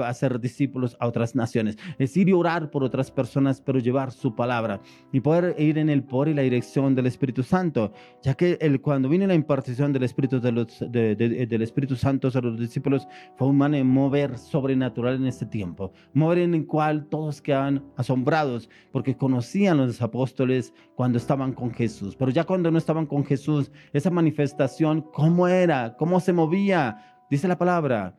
hacer discípulos a otras naciones, es ir y orar por otras personas, pero llevar su palabra y poder ir en el poder y la dirección del Espíritu Santo, ya que cuando vino la impartición del Espíritu, del Espíritu Santo sobre los discípulos, fue un mover sobrenatural en este tiempo, mover en el cual todos quedan asombrados porque conocían los apóstoles cuando estaban con Jesús, pero ya cuando no estaban con Jesús, esa manifestación, ¿cómo era? ¿Cómo se movía? Dice la palabra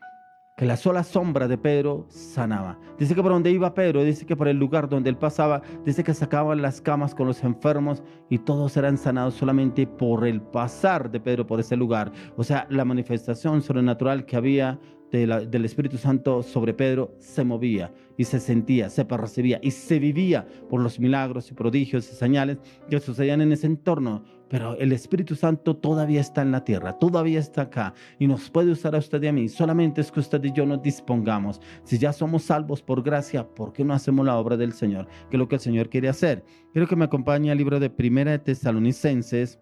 que la sola sombra de Pedro sanaba. Dice que por donde iba Pedro, dice que por el lugar donde él pasaba, dice que sacaban las camas con los enfermos y todos eran sanados solamente por el pasar de Pedro por ese lugar. O sea, la manifestación sobrenatural que había del Espíritu Santo sobre Pedro se movía y se sentía, se percibía y se vivía por los milagros y prodigios y señales que sucedían en ese entorno. Pero el Espíritu Santo todavía está en la tierra, todavía está acá y nos puede usar a usted y a mí. Solamente es que usted y yo nos dispongamos. Si ya somos salvos por gracia, ¿por qué no hacemos la obra del Señor? Que es lo que el Señor quiere hacer. Quiero que me acompañe al libro de Primera de Tesalonicenses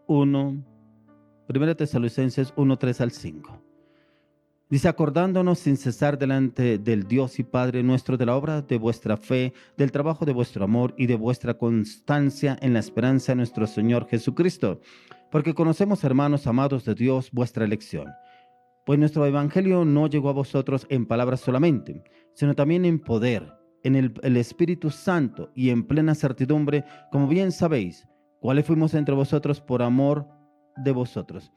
1, 3 al 5. Dice, acordándonos sin cesar delante del Dios y Padre nuestro de la obra de vuestra fe, del trabajo de vuestro amor y de vuestra constancia en la esperanza de nuestro Señor Jesucristo. Porque conocemos, hermanos amados de Dios, vuestra elección. Pues nuestro evangelio no llegó a vosotros en palabras solamente, sino también en poder, en el Espíritu Santo y en plena certidumbre, como bien sabéis, cuáles fuimos entre vosotros por amor de vosotros.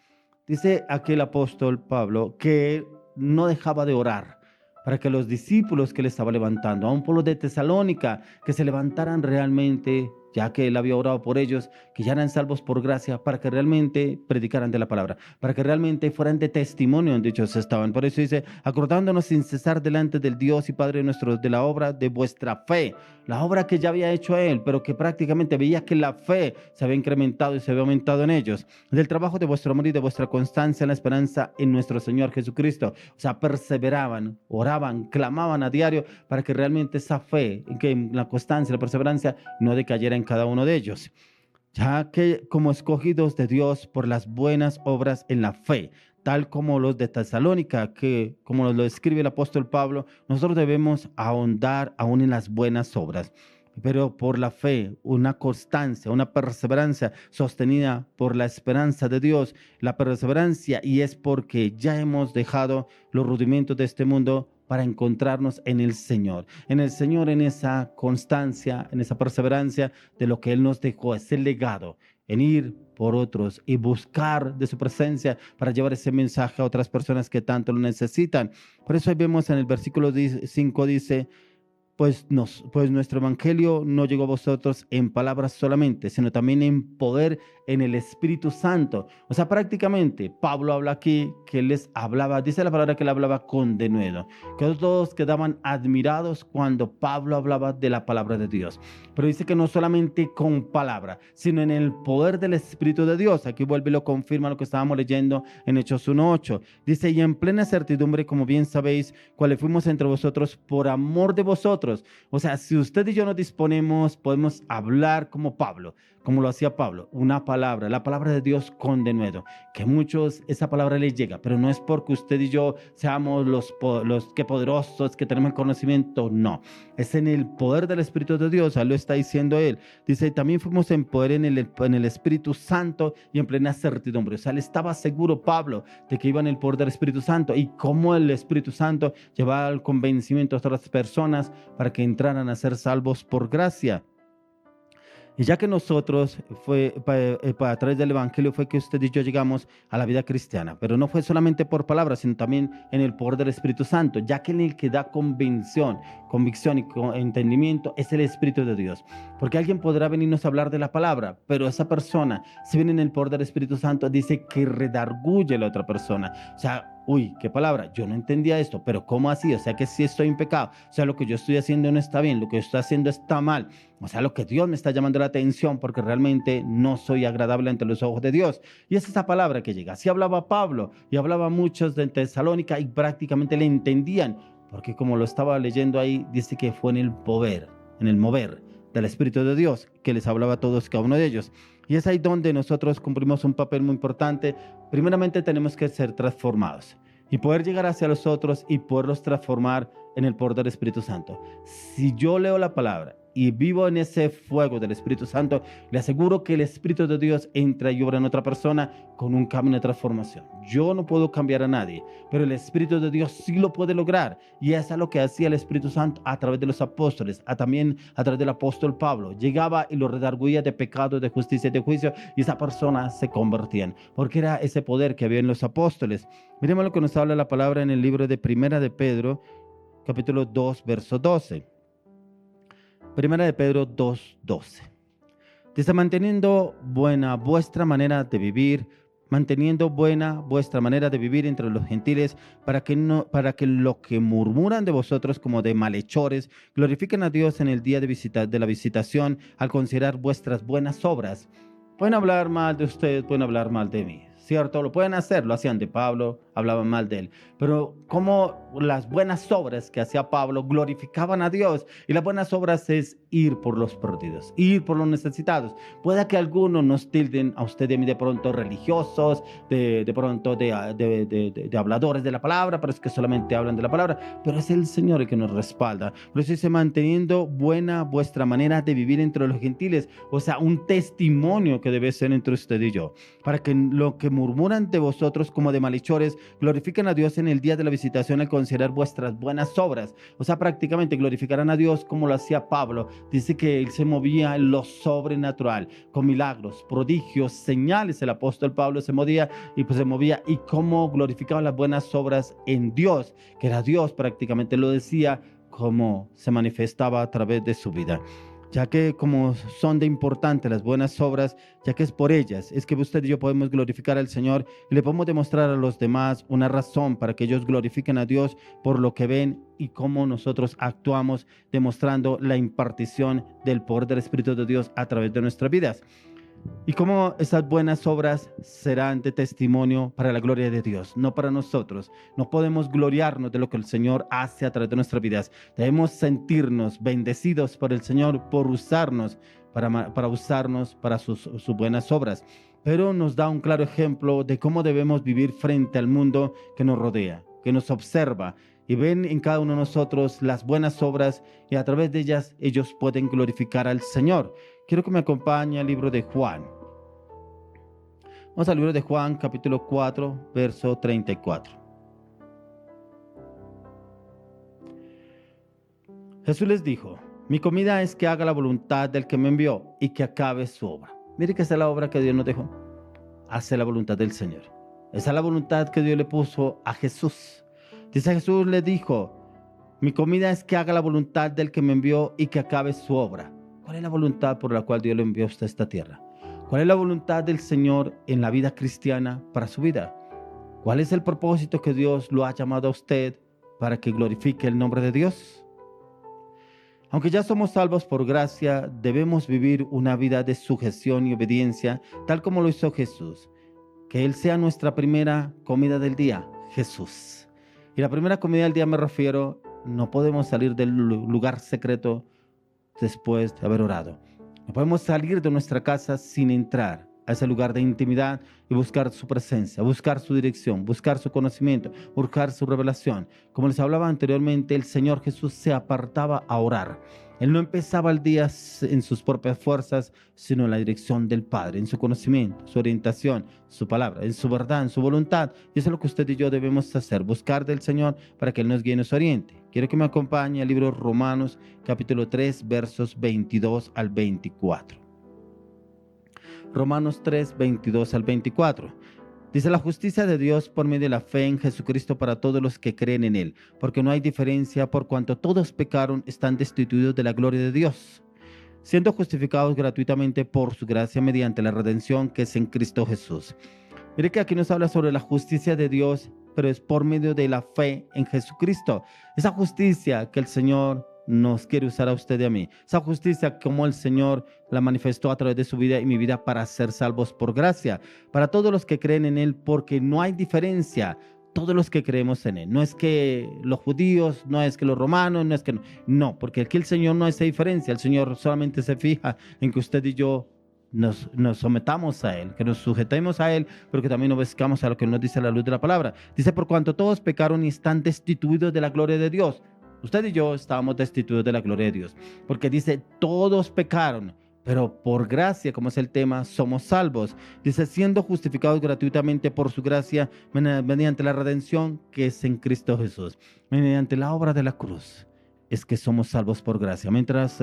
Dice aquel apóstol Pablo que no dejaba de orar para que los discípulos que él estaba levantando, a un pueblo de Tesalónica, que se levantaran realmente, ya que él había orado por ellos, que ya eran salvos por gracia, para que realmente predicaran de la palabra, para que realmente fueran de testimonio donde ellos estaban. Por eso dice, acordándonos sin cesar delante del Dios y Padre nuestro de la obra de vuestra fe, la obra que ya había hecho él, pero que prácticamente veía que la fe se había incrementado y se había aumentado en ellos, del trabajo de vuestro amor y de vuestra constancia en la esperanza en nuestro Señor Jesucristo. O sea, perseveraban, oraban, clamaban a diario para que realmente esa fe, que la constancia, la perseverancia no decayera en cada uno de ellos, ya que como escogidos de Dios por las buenas obras en la fe, tal como los de Tesalónica, que como lo escribe el apóstol Pablo, nosotros debemos ahondar aún en las buenas obras, pero por la fe, una constancia, una perseverancia sostenida por la esperanza de Dios, la perseverancia, y es porque ya hemos dejado los rudimentos de este mundo para encontrarnos en el Señor, en esa constancia, en esa perseverancia de lo que Él nos dejó, ese legado, en ir por otros y buscar de su presencia para llevar ese mensaje a otras personas que tanto lo necesitan. Por eso ahí vemos en el versículo 5 dice, pues nuestro evangelio no llegó a vosotros en palabras solamente, sino también en poder en el Espíritu Santo. O sea, prácticamente Pablo habla aquí que él les hablaba, dice la palabra que él hablaba con denuedo, que todos quedaban admirados cuando Pablo hablaba de la palabra de Dios. Pero dice que no solamente con palabra, sino en el poder del Espíritu de Dios. Aquí vuelve y lo confirma lo que estábamos leyendo en Hechos 1:8. Dice, y en plena certidumbre, como bien sabéis, cuáles fuimos entre vosotros por amor de vosotros. O sea, si usted y yo nos disponemos, podemos hablar como Pablo, como lo hacía Pablo, una palabra, la palabra de Dios con denuedo, que a muchos esa palabra les llega, pero no es porque usted y yo seamos los que poderosos, que tenemos el conocimiento, no, es en el poder del Espíritu de Dios, lo está diciendo él. Dice, también fuimos en poder en el Espíritu Santo y en plena certidumbre. O sea, él estaba seguro, Pablo, de que iba en el poder del Espíritu Santo y cómo el Espíritu Santo llevaba al convencimiento a otras personas para que entraran a ser salvos por gracia. Y ya que nosotros, a través del Evangelio, fue que usted y yo llegamos a la vida cristiana, pero no fue solamente por palabras, sino también en el poder del Espíritu Santo, ya que en el que da convicción y entendimiento es el Espíritu de Dios. Porque alguien podrá venirnos a hablar de la palabra, pero esa persona, si viene en el poder del Espíritu Santo, dice que redarguye a la otra persona. O sea, uy, qué palabra, yo no entendía esto, pero ¿cómo así? O sea que sí estoy en pecado, o sea, lo que yo estoy haciendo no está bien, lo que yo estoy haciendo está mal, o sea, lo que Dios me está llamando la atención porque realmente no soy agradable ante los ojos de Dios. Y es esa palabra que llega. Así hablaba Pablo y hablaba muchos de Tesalónica y prácticamente le entendían, porque como lo estaba leyendo ahí, dice que fue en el mover del Espíritu de Dios que les hablaba a todos, cada uno de ellos. Y es ahí donde nosotros cumplimos un papel muy importante. Primeramente tenemos que ser transformados y poder llegar hacia los otros y poderlos transformar en el poder del Espíritu Santo. Si yo leo la palabra y vivo en ese fuego del Espíritu Santo, le aseguro que el Espíritu de Dios entra y obra en otra persona con un cambio de transformación. Yo no puedo cambiar a nadie, pero el Espíritu de Dios sí lo puede lograr. Y eso es lo que hacía el Espíritu Santo a través de los apóstoles, también a través del apóstol Pablo. Llegaba y lo redarguía de pecado, de justicia y de juicio, y esa persona se convertía, porque era ese poder que había en los apóstoles. Miremos lo que nos habla la palabra en el libro de Primera de Pedro, capítulo 2, verso 12. Primera de Pedro 2:12. Dice, manteniendo buena vuestra manera de vivir entre los gentiles, para que lo que murmuran de vosotros como de malhechores, glorifiquen a Dios en el día de la visitación, al considerar vuestras buenas obras. Pueden hablar mal de usted, pueden hablar mal de mí, ¿cierto? Lo pueden hacer, lo hacían de Pablo, hablaban mal de él, pero como las buenas obras que hacía Pablo glorificaban a Dios, y las buenas obras es ir por los perdidos, ir por los necesitados. Puede que algunos nos tilden a usted y a mí de pronto religiosos, de pronto de habladores de la palabra, pero es que solamente hablan de la palabra, pero es el Señor el que nos respalda. Por eso dice, manteniendo buena vuestra manera de vivir entre los gentiles, o sea, un testimonio que debe ser entre usted y yo, para que lo que murmuran de vosotros como de malhechores, glorifiquen a Dios en el día de la visitación al considerar vuestras buenas obras. O sea, prácticamente glorificarán a Dios como lo hacía Pablo. Dice que él se movía en lo sobrenatural, con milagros, prodigios, señales. El apóstol Pablo se movía y cómo glorificaba las buenas obras en Dios, que era Dios, prácticamente lo decía, cómo se manifestaba a través de su vida. Ya que como son de importante las buenas obras, ya que es por ellas, es que usted y yo podemos glorificar al Señor y le podemos demostrar a los demás una razón para que ellos glorifiquen a Dios por lo que ven y cómo nosotros actuamos, demostrando la impartición del poder del Espíritu de Dios a través de nuestras vidas. Y cómo esas buenas obras serán de testimonio para la gloria de Dios, no para nosotros. No podemos gloriarnos de lo que el Señor hace a través de nuestras vidas. Debemos sentirnos bendecidos por el Señor por usarnos para sus buenas obras. Pero nos da un claro ejemplo de cómo debemos vivir frente al mundo que nos rodea, que nos observa, y ven en cada uno de nosotros las buenas obras, y a través de ellas ellos pueden glorificar al Señor. Quiero que me acompañe al libro de Juan. Vamos al libro de Juan, capítulo 4, verso 34. Jesús les dijo, mi comida es que haga la voluntad del que me envió y que acabe su obra. Mire que esa es la obra que Dios nos dejó. Hace la voluntad del Señor. Esa es la voluntad que Dios le puso a Jesús. Dice, Jesús le dijo, mi comida es que haga la voluntad del que me envió y que acabe su obra. ¿Cuál es la voluntad por la cual Dios le envió a usted a esta tierra? ¿Cuál es la voluntad del Señor en la vida cristiana para su vida? ¿Cuál es el propósito que Dios lo ha llamado a usted para que glorifique el nombre de Dios? Aunque ya somos salvos por gracia, debemos vivir una vida de sujeción y obediencia, tal como lo hizo Jesús. Que Él sea nuestra primera comida del día, Jesús. Y la primera comida del día me refiero, no podemos salir del lugar secreto después de haber orado. No podemos salir de nuestra casa sin entrar a ese lugar de intimidad y buscar su presencia, buscar su dirección, buscar su conocimiento, buscar su revelación. Como les hablaba anteriormente, el Señor Jesús se apartaba a orar. Él no empezaba el día en sus propias fuerzas, sino en la dirección del Padre, en su conocimiento, su orientación, su palabra, en su verdad, en su voluntad. Y eso es lo que usted y yo debemos hacer, buscar del Señor para que Él nos guíe y nos oriente. Quiero que me acompañe al libro de Romanos, capítulo 3, versos 22 al 24. Romanos 3, 22 al 24. Dice: la justicia de Dios por medio de la fe en Jesucristo para todos los que creen en Él, porque no hay diferencia, por cuanto todos pecaron, están destituidos de la gloria de Dios, siendo justificados gratuitamente por su gracia mediante la redención que es en Cristo Jesús. Mire que aquí nos habla sobre la justicia de Dios, pero es por medio de la fe en Jesucristo. Esa justicia que el Señor nos quiere usar a usted y a mí. Esa justicia como el Señor la manifestó a través de su vida y mi vida para ser salvos por gracia. Para todos los que creen en Él, porque no hay diferencia. Todos los que creemos en Él. No es que los judíos, no es que los romanos, no es que no, porque aquí el Señor no hace diferencia. El Señor solamente se fija en que usted y yo nos sometamos a Él, que nos sujetemos a Él, pero que también obedezcamos a lo que nos dice la luz de la palabra. Dice: por cuanto todos pecaron y están destituidos de la gloria de Dios. Usted y yo estábamos destituidos de la gloria de Dios, porque dice: todos pecaron, pero por gracia, como es el tema, somos salvos. Dice: siendo justificados gratuitamente por su gracia, mediante la redención que es en Cristo Jesús, mediante la obra de la cruz. Es que somos salvos por gracia. Mientras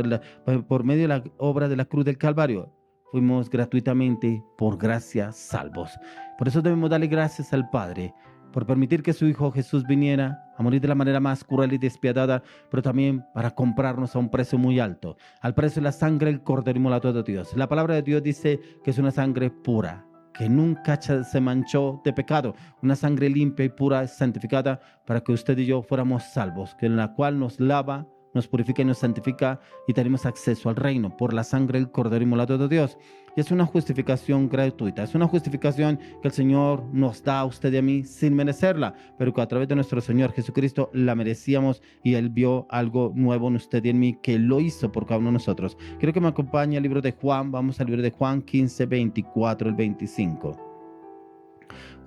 por medio de la obra de la cruz del Calvario, fuimos gratuitamente por gracia salvos. Por eso debemos darle gracias al Padre, por permitir que su Hijo Jesús viniera a morir de la manera más cruel y despiadada, pero también para comprarnos a un precio muy alto, al precio de la sangre del Cordero inmolado de Dios. La palabra de Dios dice que es una sangre pura, que nunca se manchó de pecado, una sangre limpia y pura, santificada, para que usted y yo fuéramos salvos, que en la cual nos lava, nos purifica y nos santifica, y tenemos acceso al reino por la sangre del Cordero inmolado de Dios. Y es una justificación gratuita, es una justificación que el Señor nos da a usted y a mí sin merecerla, pero que a través de nuestro Señor Jesucristo la merecíamos, y Él vio algo nuevo en usted y en mí, que lo hizo por cada uno de nosotros. Quiero que me acompañe al libro de Juan. Vamos al libro de Juan 15, 24 al 25.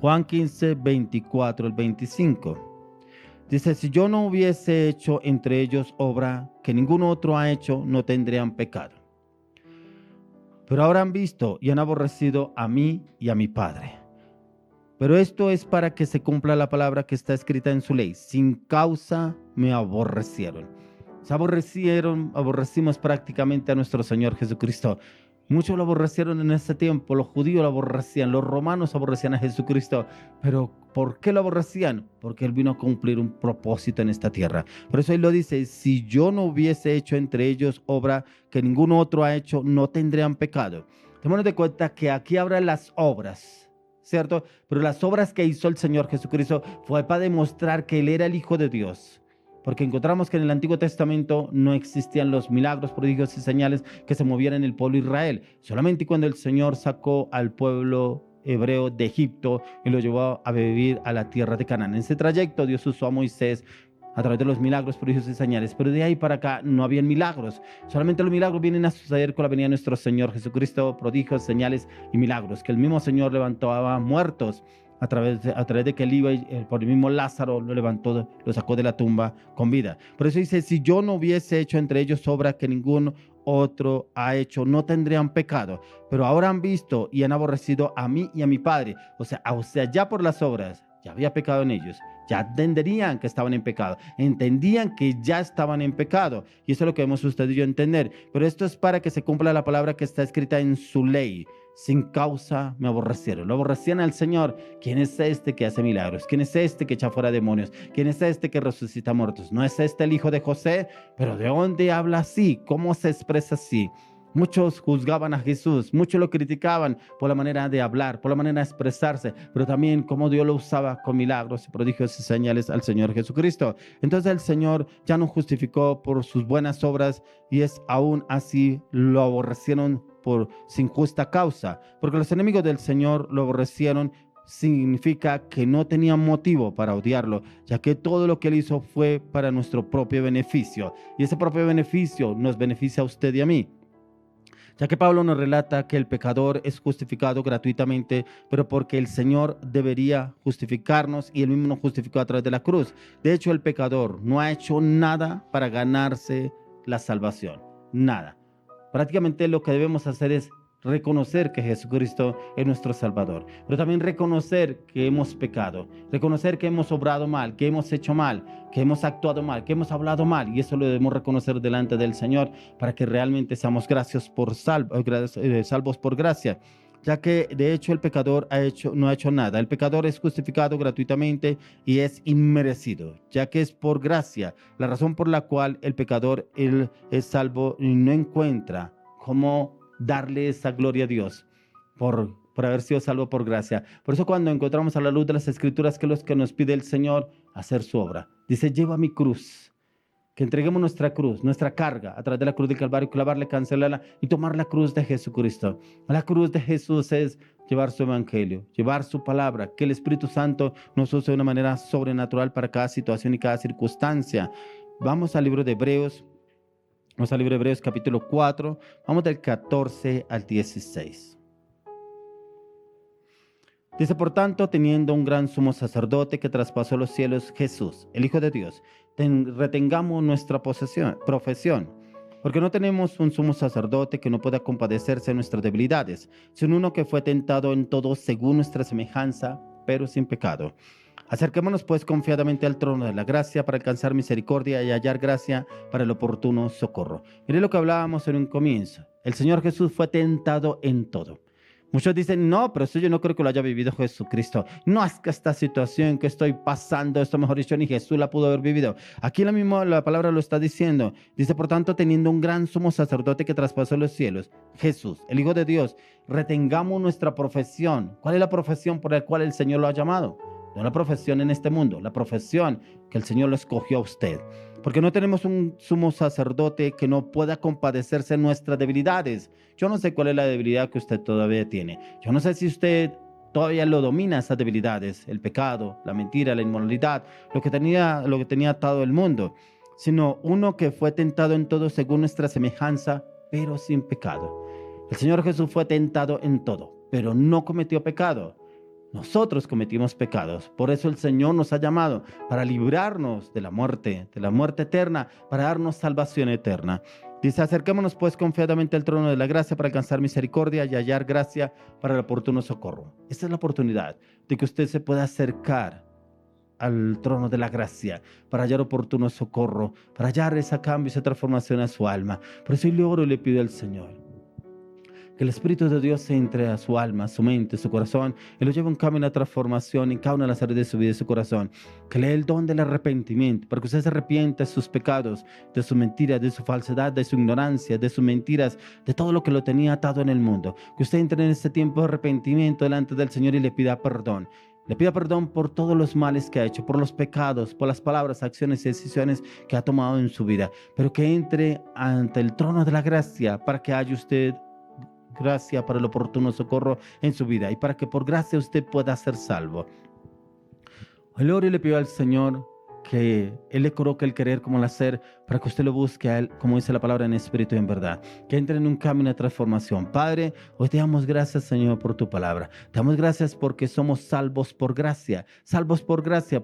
Juan 15, 24 al 25. Dice: si yo no hubiese hecho entre ellos obra que ningún otro ha hecho, no tendrían pecado. Pero ahora han visto y han aborrecido a mí y a mi Padre. Pero esto es para que se cumpla la palabra que está escrita en su ley: sin causa me aborrecieron. Se aborrecimos prácticamente a nuestro Señor Jesucristo. Muchos lo aborrecieron en ese tiempo. Los judíos lo aborrecían, los romanos aborrecían a Jesucristo. Pero ¿por qué lo aborrecían? Porque Él vino a cumplir un propósito en esta tierra. Por eso Él lo dice: si yo no hubiese hecho entre ellos obra que ningún otro ha hecho, no tendrían pecado. Tenemos de cuenta que aquí habrá las obras, ¿cierto? Pero las obras que hizo el Señor Jesucristo fue para demostrar que Él era el Hijo de Dios. Porque encontramos que en el Antiguo Testamento no existían los milagros, prodigios y señales que se movieran en el pueblo de Israel. Solamente cuando el Señor sacó al pueblo hebreo de Egipto y lo llevó a vivir a la tierra de Canaán. En ese trayecto Dios usó a Moisés a través de los milagros, prodigios y señales. Pero de ahí para acá no habían milagros. Solamente los milagros vienen a suceder con la venida de nuestro Señor Jesucristo, prodigios, señales y milagros. Que el mismo Señor levantaba muertos a través de que Él iba, por el mismo Lázaro lo levantó, lo sacó de la tumba con vida. Por eso dice: si yo no hubiese hecho entre ellos obra que ningún otro ha hecho, no tendrían pecado. Pero ahora han visto y han aborrecido a mí y a mi Padre. O sea, ya por las obras ya había pecado en ellos. Ya entenderían que estaban en pecado, entendían que ya estaban en pecado, y eso es lo que debemos usted y yo entender. Pero esto es para que se cumpla la palabra que está escrita en su ley: sin causa me aborrecieron. Lo aborrecían al Señor. ¿Quién es este que hace milagros? ¿Quién es este que echa fuera demonios? ¿Quién es este que resucita muertos? ¿No es este el hijo de José? Pero ¿de dónde habla así? ¿Cómo se expresa así? Muchos juzgaban a Jesús, muchos lo criticaban por la manera de hablar, por la manera de expresarse, pero también cómo Dios lo usaba con milagros, prodigios y señales al Señor Jesucristo. Entonces el Señor ya no justificó por sus buenas obras y es aún así lo aborrecieron sin justa causa, porque los enemigos del Señor lo aborrecieron. Significa que no tenían motivo para odiarlo, ya que todo lo que él hizo fue para nuestro propio beneficio, y ese propio beneficio nos beneficia a usted y a mí. Ya que Pablo nos relata que el pecador es justificado gratuitamente, pero porque el Señor debería justificarnos y él mismo nos justificó a través de la cruz. De hecho, el pecador no ha hecho nada para ganarse la salvación, nada. Prácticamente lo que debemos hacer es reconocer que Jesucristo es nuestro Salvador, pero también reconocer que hemos pecado, reconocer que hemos obrado mal, que hemos hecho mal, que hemos actuado mal, que hemos hablado mal, y eso lo debemos reconocer delante del Señor para que realmente seamos salvos por gracia, ya que de hecho el pecador no ha hecho nada. El pecador es justificado gratuitamente y es inmerecido, ya que es por gracia, la razón por la cual el pecador él es salvo y no encuentra cómo darle esa gloria a Dios por haber sido salvo por gracia. Por eso cuando encontramos a la luz de las Escrituras que es lo que nos pide el Señor, hacer su obra. Dice, lleva mi cruz, que entreguemos nuestra cruz, nuestra carga a través de la cruz del Calvario, clavarla, cancelarla y tomar la cruz de Jesucristo. La cruz de Jesús es llevar su evangelio, llevar su palabra, que el Espíritu Santo nos use de una manera sobrenatural para cada situación y cada circunstancia. Vamos al libro de Hebreos. Vamos al libro de Hebreos capítulo 4, vamos del 14 al 16. Dice, por tanto, teniendo un gran sumo sacerdote que traspasó los cielos, Jesús, el Hijo de Dios, retengamos nuestra profesión, porque no tenemos un sumo sacerdote que no pueda compadecerse de nuestras debilidades, sino uno que fue tentado en todo según nuestra semejanza, pero sin pecado. Acerquémonos pues confiadamente al trono de la gracia para alcanzar misericordia y hallar gracia para el oportuno socorro. Mire lo que hablábamos en un comienzo. El Señor Jesús fue tentado en todo. Muchos dicen, no, pero eso yo no creo que lo haya vivido Jesucristo. No, es que esta situación que estoy pasando, esto mejor dicho, ni Jesús la pudo haber vivido. Aquí la palabra lo está diciendo. Dice, por tanto, teniendo un gran sumo sacerdote que traspasó los cielos, Jesús, el Hijo de Dios, retengamos nuestra profesión. ¿Cuál es la profesión por la cual el Señor lo ha llamado? No la profesión en este mundo, la profesión que el Señor lo escogió a usted. Porque no tenemos un sumo sacerdote que no pueda compadecerse de nuestras debilidades. Yo no sé cuál es la debilidad que usted todavía tiene. Yo no sé si usted todavía lo domina, esas debilidades, el pecado, la mentira, la inmoralidad, lo que tenía atado el mundo. Sino uno que fue tentado en todo según nuestra semejanza, pero sin pecado. El Señor Jesús fue tentado en todo, pero no cometió pecado. Nosotros cometimos pecados, por eso el Señor nos ha llamado para librarnos de la muerte eterna, para darnos salvación eterna. Dice, acerquémonos pues confiadamente al trono de la gracia para alcanzar misericordia y hallar gracia para el oportuno socorro. Esta es la oportunidad de que usted se pueda acercar al trono de la gracia para hallar oportuno socorro, para hallar ese cambio, esa transformación a su alma. Por eso yo le oro y le pido al Señor que el Espíritu de Dios entre a su alma, a su mente, a su corazón, y lo lleve un cambio, una transformación en cada una de las áreas de su vida y de su corazón. Que le dé el don del arrepentimiento, para que usted se arrepienta de sus pecados, de sus mentiras, de su falsedad, de su ignorancia, de sus mentiras, de todo lo que lo tenía atado en el mundo. Que usted entre en este tiempo de arrepentimiento delante del Señor y le pida perdón. Le pida perdón por todos los males que ha hecho, por los pecados, por las palabras, acciones y decisiones que ha tomado en su vida. Pero que entre ante el trono de la gracia para que haya usted gracia para el oportuno socorro en su vida y para que por gracia usted pueda ser salvo. Hoy le oro y le pido al Señor que Él le coloque el querer como el hacer para que usted lo busque a Él, como dice la palabra, en espíritu y en verdad, que entre en un camino de transformación. Padre, hoy te damos gracias, Señor, por tu palabra. Te damos gracias porque somos salvos por gracia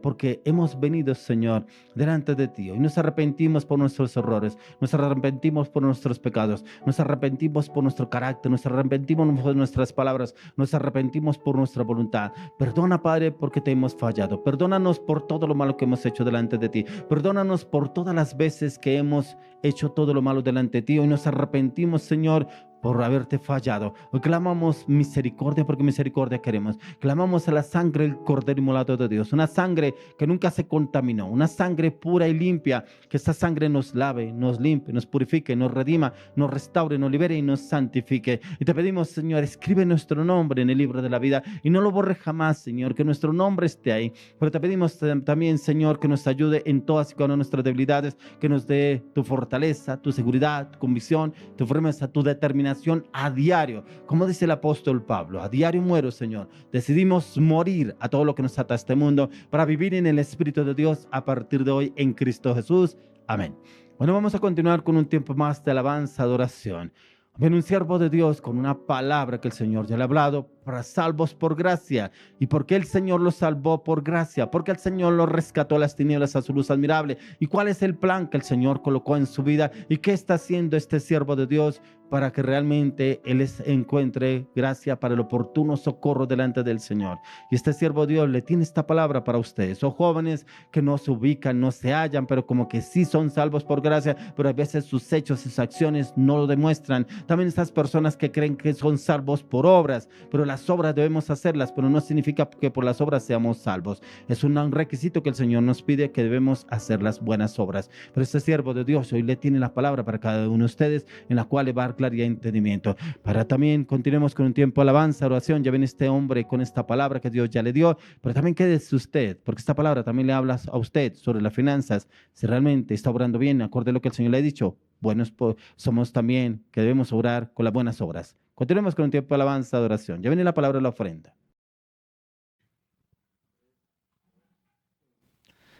porque hemos venido, Señor, delante de ti. Hoy nos arrepentimos por nuestros errores, nos arrepentimos por nuestros pecados, nos arrepentimos por nuestro carácter, nos arrepentimos por nuestras palabras, nos arrepentimos por nuestra voluntad. Perdona, Padre, porque te hemos fallado. Perdónanos por todo lo malo que hemos hecho delante de ti. Perdónanos por todas las veces que hemos hecho todo lo malo delante de ti. Hoy nos arrepentimos, Señor, por haberte fallado. Hoy clamamos misericordia porque misericordia queremos. Clamamos a la sangre del Cordero inmolado de Dios, una sangre que nunca se contaminó, una sangre pura y limpia, que esta sangre nos lave, nos limpie, nos purifique, nos redima, nos restaure, nos libere y nos santifique. Y te pedimos, Señor, escribe nuestro nombre en el libro de la vida y no lo borre jamás, Señor, que nuestro nombre esté ahí. Pero te pedimos también, Señor, que nos ayude en todas y cada una de nuestras debilidades, que nos dé tu fortaleza, tu seguridad, tu convicción, tu firmeza, tu determinación a diario. Como dice el apóstol Pablo, a diario muero, Señor. Decidimos morir a todo lo que nos ata a este mundo para vivir en el Espíritu de Dios a partir de hoy en Cristo Jesús. Amén. Bueno, vamos a continuar con un tiempo más de alabanza, adoración. Ven un siervo de Dios con una palabra que el Señor ya le ha hablado para salvos por gracia. ¿Y por qué el Señor los salvó por gracia? Porque el Señor los rescató a las tinieblas a su luz admirable. ¿Y cuál es el plan que el Señor colocó en su vida? ¿Y qué está haciendo este siervo de Dios para que realmente Él encuentre gracia para el oportuno socorro delante del Señor? Y este siervo de Dios le tiene esta palabra para ustedes. Son jóvenes que no se ubican, no se hallan, pero como que sí son salvos por gracia, pero a veces sus hechos, sus acciones no lo demuestran. También estas personas que creen que son salvos por obras, pero las obras debemos hacerlas, pero no significa que por las obras seamos salvos. Es un requisito que el Señor nos pide, que debemos hacer las buenas obras. Pero este siervo de Dios hoy le tiene la palabra para cada uno de ustedes, en la cual le va a dar claridad y entendimiento. Para también continuemos con un tiempo de alabanza, oración. Ya ven este hombre con esta palabra que Dios ya le dio, pero también quédese usted, porque esta palabra también le habla a usted sobre las finanzas. Si realmente está obrando bien, acorde a lo que el Señor le ha dicho, buenos somos también que debemos obrar con las buenas obras. Continuemos con un tiempo de alabanza, adoración. Ya viene la palabra de la ofrenda.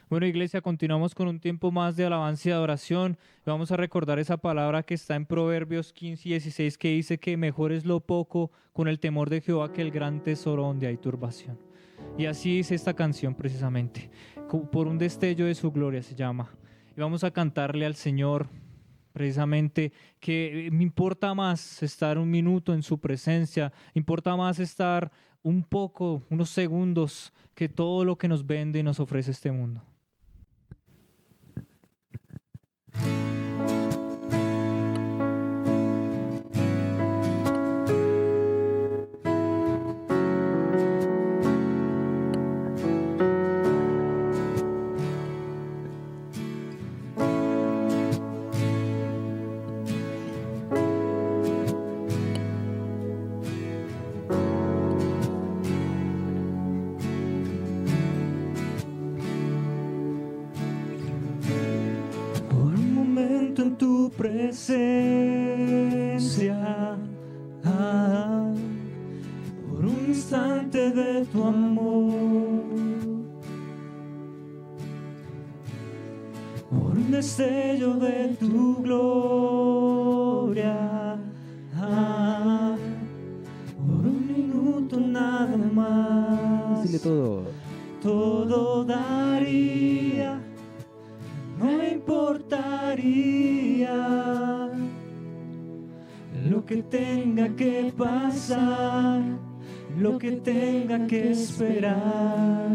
Bueno, iglesia, continuamos con un tiempo más de alabanza y adoración. Vamos a recordar esa palabra que está en Proverbios 15 y 16, que dice que mejor es lo poco con el temor de Jehová que el gran tesoro donde hay turbación. Y así dice esta canción precisamente, por un destello de su gloria se llama. Y vamos a cantarle al Señor precisamente que me importa más estar un minuto en su presencia, importa más estar un poco, unos segundos, que todo lo que nos vende y nos ofrece este mundo. En tu presencia, por un instante de tu amor, por un destello de tu gloria, por un minuto nada más. Dile Todo daría, no importaría lo que tenga que pasar, lo que tenga que esperar.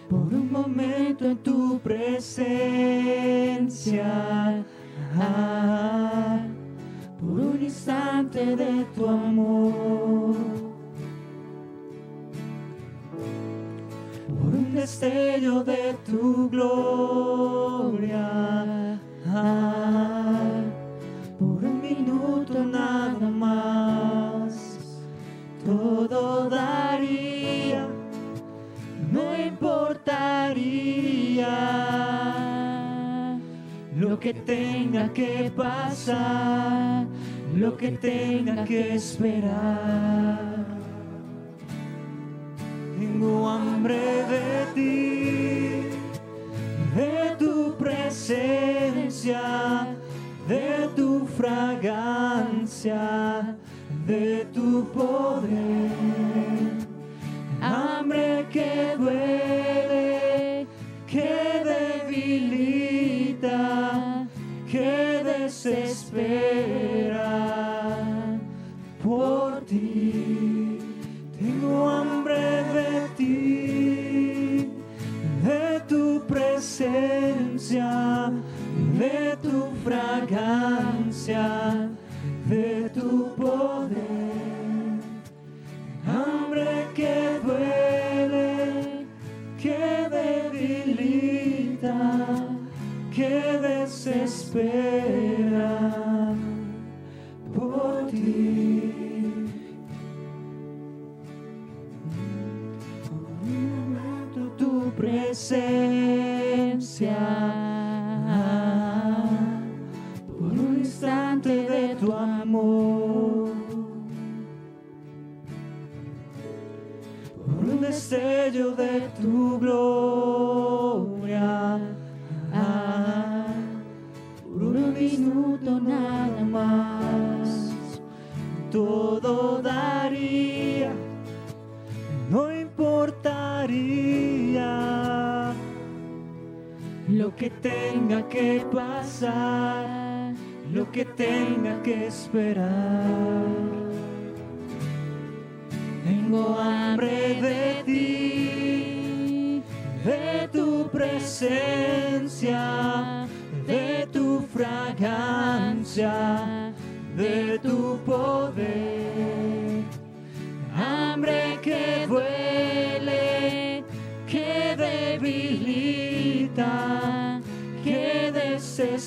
Por un momento en tu presencia, por un instante de tu amor, por un destello de tu gloria, por un minuto nada más, todo daría, no importaría lo que tenga que pasar, lo que tenga que esperar. Tengo hambre de ti, de tu presencia, de tu fragancia, de tu poder. Hambre que duele, que debilita, que desespera por ti. Tengo hambre de ti, de tu presencia, de tu poder, hambre que duele, que debilita, que desespera por ti. Tu presencia, por un instante de tu amor, por un destello de tu gloria, por un minuto nada más, todo daría, no importaría lo que tenga que pasar, lo que tenga que esperar. Tengo hambre de ti, de tu presencia, de tu fragancia, de tu poder. Hambre que duele, que debilita, que desespera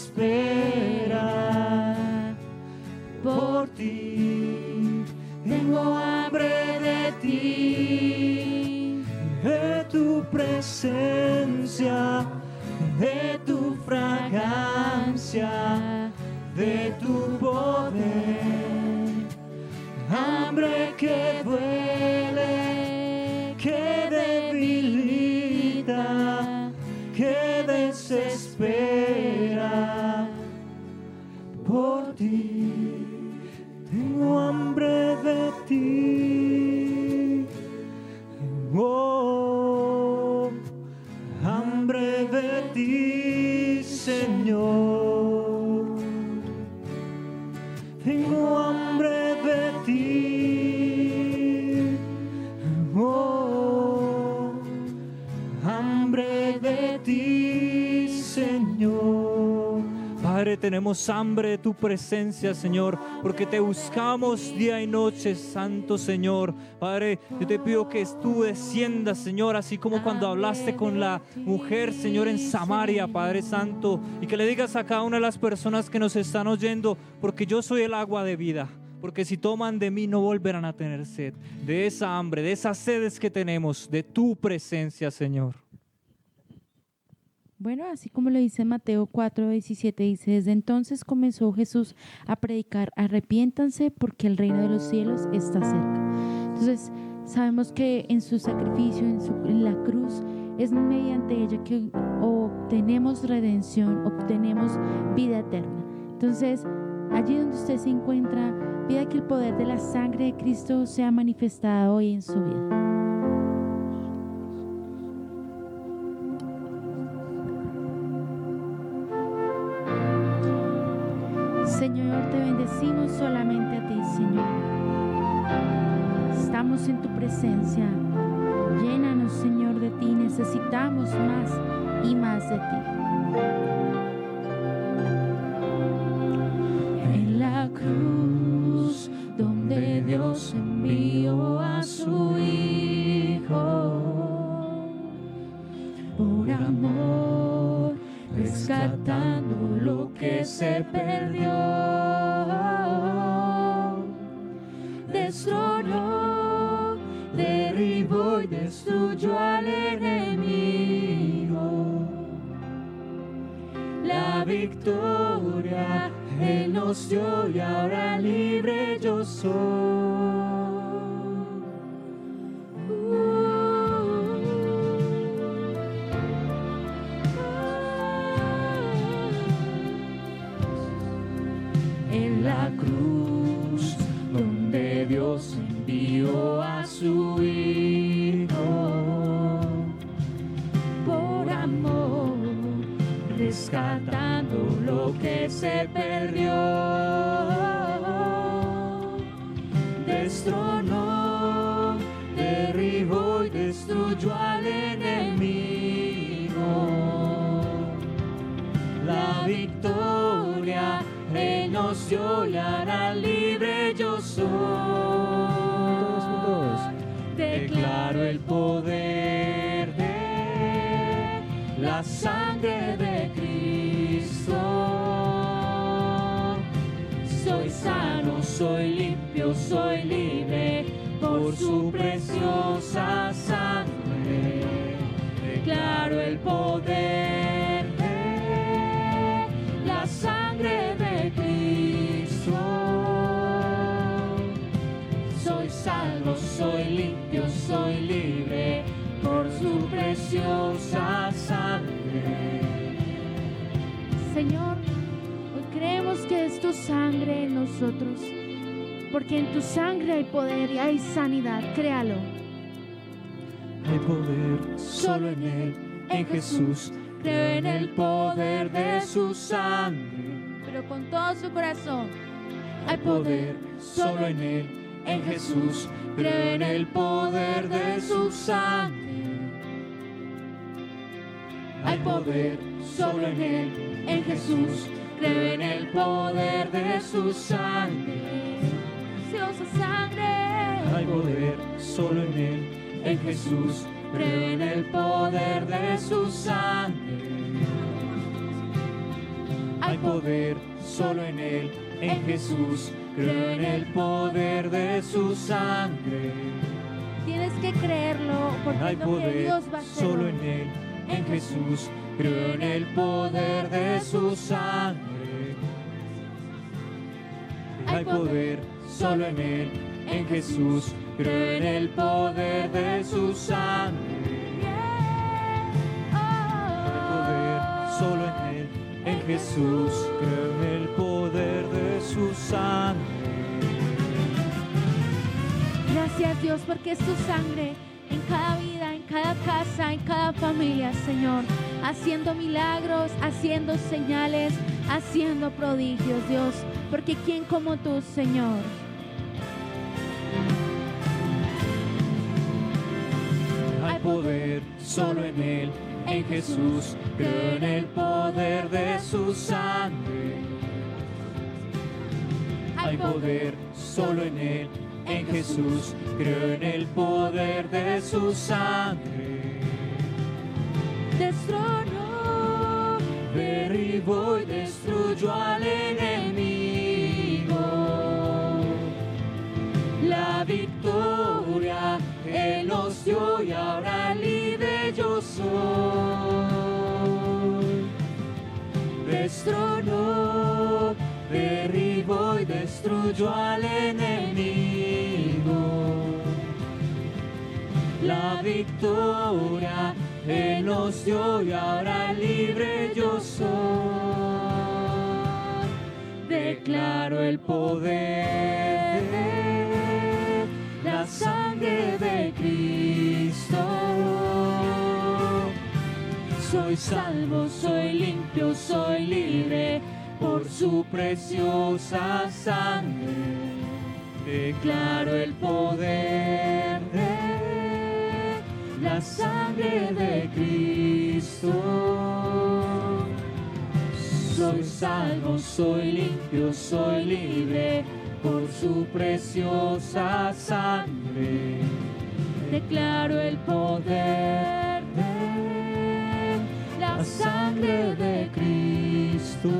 por ti. Tengo hambre de ti, de tu presencia, de tu fragancia, de tu poder. Hambre que duele, que debilita, que desespera por ti. Tengo hambre de ti, oh, hambre de ti, Señor. Tengo hambre de ti, oh, hambre de ti, Señor. Padre, tenemos hambre de tu presencia, Señor, porque te buscamos día y noche, Santo Señor. Padre, yo te pido que tú desciendas, Señor, así como cuando hablaste con la mujer, Señor, en Samaria, Padre Santo, y que le digas a cada una de las personas que nos están oyendo, porque yo soy el agua de vida. Porque si toman de mí no volverán a tener sed. De esa hambre, de esas sedes que tenemos, de tu presencia, Señor. Bueno, así como lo dice Mateo 4:17, dice: desde entonces comenzó Jesús a predicar: arrepiéntanse porque el reino de los cielos está cerca. Entonces sabemos que en su sacrificio, en la cruz, es mediante ella que obtenemos redención, obtenemos vida eterna. Entonces, allí donde usted se encuentra, pida que el poder de la sangre de Cristo sea manifestado hoy en su vida. Señor, te bendecimos solamente a ti, Señor. Estamos en tu presencia. Llénanos, Señor, de ti. Necesitamos más y más de ti. En la cruz, donde Dios envió a su Hijo, por amor, rescatando lo que se perdió, destronó, derribó y destruyó al enemigo. La victoria Él nos dio y ahora libre yo soy. En la cruz, donde Dios envió a su Hijo, por amor, rescatando lo que se perdió, destronó, derribó y destruyó al enemigo. La victoria Él nos dio y hará libre libre yo soy. Todos juntos. Declaro el poder de la sangre de Cristo. Soy sano, soy limpio, soy libre por su preciosa sangre. Declaro el poder de la sangre de Cristo. Soy salvo, soy limpio, soy libre por su preciosa sangre. Señor, hoy creemos que es tu sangre en nosotros, porque en tu sangre hay poder y hay sanidad. Créalo. Hay poder solo en Él, en Jesús. Creo en el poder de su sangre. Pero con todo su corazón. Hay poder solo en Él, en Jesús. Creo en el poder de su sangre. Hay poder solo en Él, en Jesús. Creo en el poder de su sangre. Preciosa sangre. Hay poder solo en Él, en Jesús. Creo en el poder de su sangre. Hay poder solo en Él, en Jesús. Creo en el poder de su sangre. Tienes que creerlo, porque Hay es lo que poder Dios va a hacer. solo en Él, en Jesús. Creo en el poder de su sangre. Hay poder solo en Él, en Jesús. Creo en el poder de su sangre. Hay poder solo en Él, en Jesús. Creo en el poder de su sangre. Gracias, Dios, porque es tu sangre en cada vida, en cada casa, en cada familia, Señor, haciendo milagros, haciendo señales, haciendo prodigios, Dios, porque ¿quién como tú, Señor? Hay poder solo en Él, en Jesús. Creo en el poder de su sangre. Hay poder solo en Él, en Jesús. Creo en el poder de su sangre. Destronó, Derribo y destruyo al enemigo. La victoria Él nos dio y ahora libre yo soy. Destronó, derribo y destruyo al enemigo. La victoria Él nos dio y ahora libre yo soy. Declaro el poder de la sangre de Cristo. Soy salvo, soy limpio, soy libre por su preciosa sangre. Declaro el poder de la sangre de Cristo. Soy salvo, soy limpio, soy libre por su preciosa sangre. Declaro el poder de la sangre de Cristo.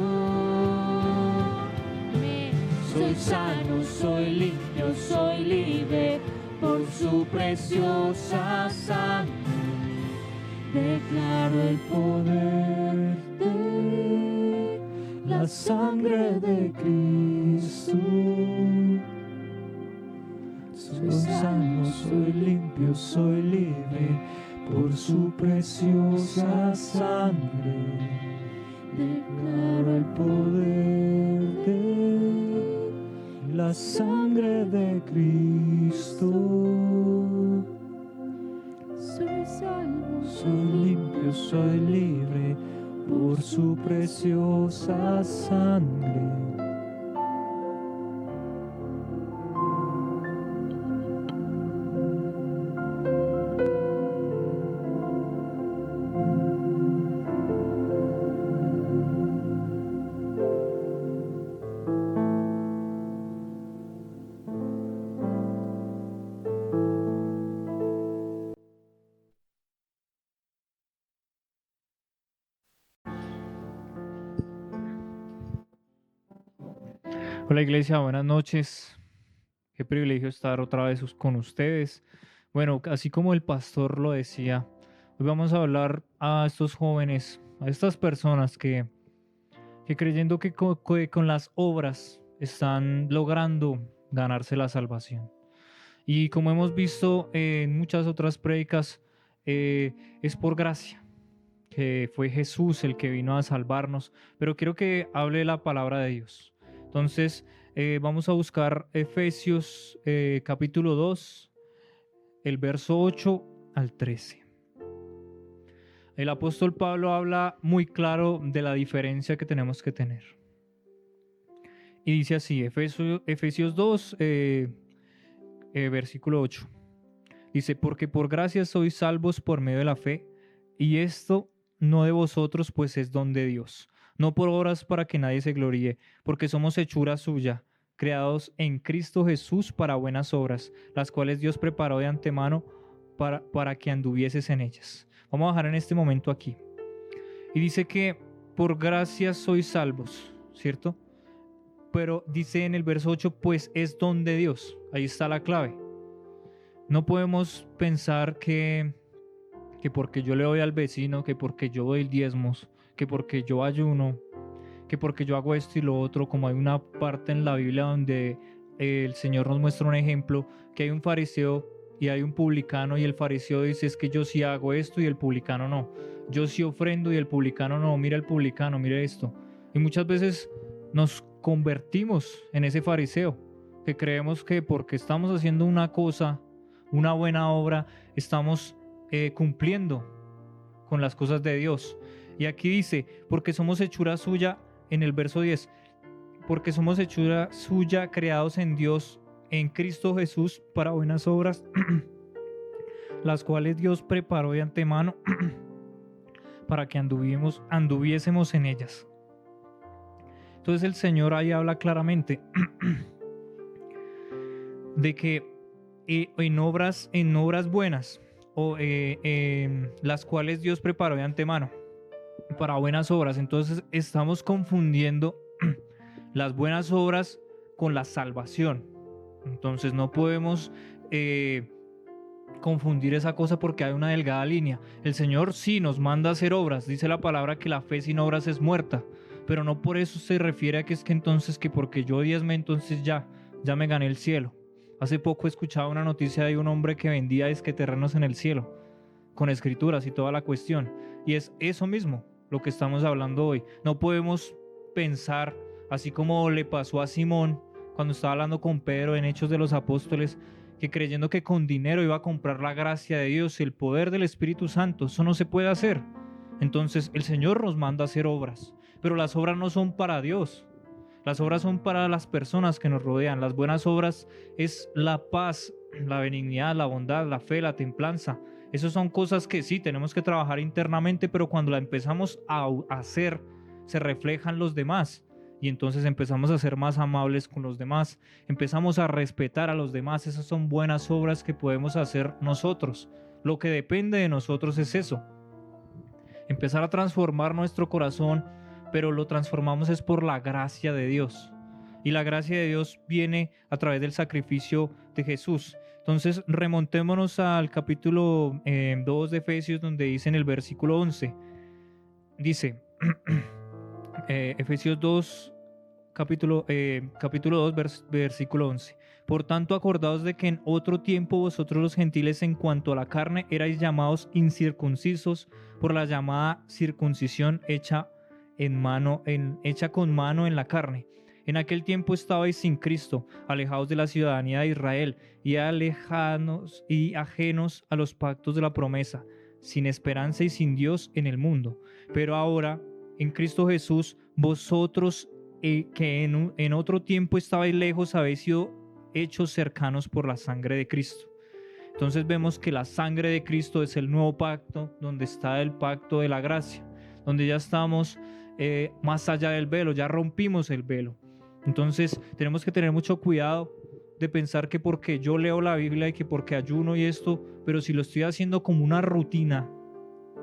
Soy sano, soy limpio, soy libre por su preciosa sangre. Declaro el poder de la sangre de Cristo. Soy sano, soy limpio, soy libre por su preciosa sangre. Declaro el poder de la sangre de Cristo. soy salvo, Soy limpio, soy libre por su preciosa sangre. Hola Iglesia, buenas noches. Qué privilegio estar otra vez con ustedes. Bueno, así como el pastor lo decía, hoy vamos a hablar a estos jóvenes, a estas personas que creyendo que con las obras están logrando ganarse la salvación. Y como hemos visto en muchas otras prédicas, es por gracia, que fue Jesús el que vino a salvarnos, pero quiero que hable la palabra de Dios. Entonces, vamos a buscar Efesios capítulo 2, el verso 8 al 13. El apóstol Pablo habla muy claro de la diferencia que tenemos que tener. Y dice así, Efesios 2, versículo 8. Dice, porque por gracia sois salvos por medio de la fe, y esto no de vosotros, pues es don de Dios. No por obras para que nadie se gloríe, porque somos hechura suya, creados en Cristo Jesús para buenas obras, las cuales Dios preparó de antemano para que anduvieses en ellas. Vamos a dejar en este momento aquí. Y dice que por gracia sois salvos, ¿cierto? Pero dice en el verso 8, pues es don de Dios. Ahí está la clave. No podemos pensar que porque yo le doy al vecino, que porque yo doy diezmos, que porque yo ayuno, que porque yo hago esto y lo otro, como hay una parte en la Biblia donde el Señor nos muestra un ejemplo, que hay un fariseo y hay un publicano, y el fariseo dice, es que yo sí hago esto y el publicano no. Yo sí ofrendo y el publicano no. Mira el publicano, mire esto. Y muchas veces nos convertimos en ese fariseo, que creemos que porque estamos haciendo una cosa, una buena obra, estamos cumpliendo con las cosas de Dios. Y aquí dice, porque somos hechura suya, en el verso 10, porque somos hechura suya, creados en Dios, en Cristo Jesús, para buenas obras, las cuales Dios preparó de antemano para que anduviésemos en ellas. Entonces el Señor ahí habla claramente de que en obras buenas, o las cuales Dios preparó de antemano para buenas obras. Entonces estamos confundiendo las buenas obras con la salvación. Entonces no podemos confundir esa cosa, porque hay una delgada línea. El Señor sí nos manda a hacer obras. Dice la palabra que la fe sin obras es muerta, pero no por eso se refiere a que es que entonces que porque yo diezme entonces ya me gané el cielo. Hace poco escuchaba una noticia de un hombre que vendía terrenos en el cielo, con escrituras y toda la cuestión. Y es eso mismo lo que estamos hablando hoy. No podemos pensar, así como le pasó a Simón cuando estaba hablando con Pedro en Hechos de los Apóstoles, que creyendo que con dinero iba a comprar la gracia de Dios y el poder del Espíritu Santo. Eso no se puede hacer. Entonces el Señor nos manda a hacer obras, pero las obras no son para Dios. Las obras son para las personas que nos rodean. Las buenas obras es la paz, la benignidad, la bondad, la fe, la templanza. Esas son cosas que sí tenemos que trabajar internamente, pero cuando la empezamos a hacer, se reflejan los demás. Y entonces empezamos a ser más amables con los demás. Empezamos a respetar a los demás. Esas son buenas obras que podemos hacer nosotros. Lo que depende de nosotros es eso. Empezar a transformar nuestro corazón, pero lo transformamos es por la gracia de Dios. Y la gracia de Dios viene a través del sacrificio de Jesús. Entonces remontémonos al capítulo 2 de Efesios, donde dice en el versículo 11. Dice, Efesios 2, capítulo 2, versículo 11. Por tanto, acordaos de que en otro tiempo vosotros los gentiles en cuanto a la carne erais llamados incircuncisos por la llamada circuncisión hecha con mano en la carne. En aquel tiempo estabais sin Cristo, alejados de la ciudadanía de Israel y ajenos a los pactos de la promesa, sin esperanza y sin Dios en el mundo. Pero ahora, en Cristo Jesús, vosotros que en otro tiempo estabais lejos, habéis sido hechos cercanos por la sangre de Cristo. Entonces vemos que la sangre de Cristo es el nuevo pacto, donde está el pacto de la gracia, donde ya estamos más allá del velo, ya rompimos el velo. Entonces tenemos que tener mucho cuidado de pensar que porque yo leo la Biblia y que porque ayuno y esto, pero si lo estoy haciendo como una rutina,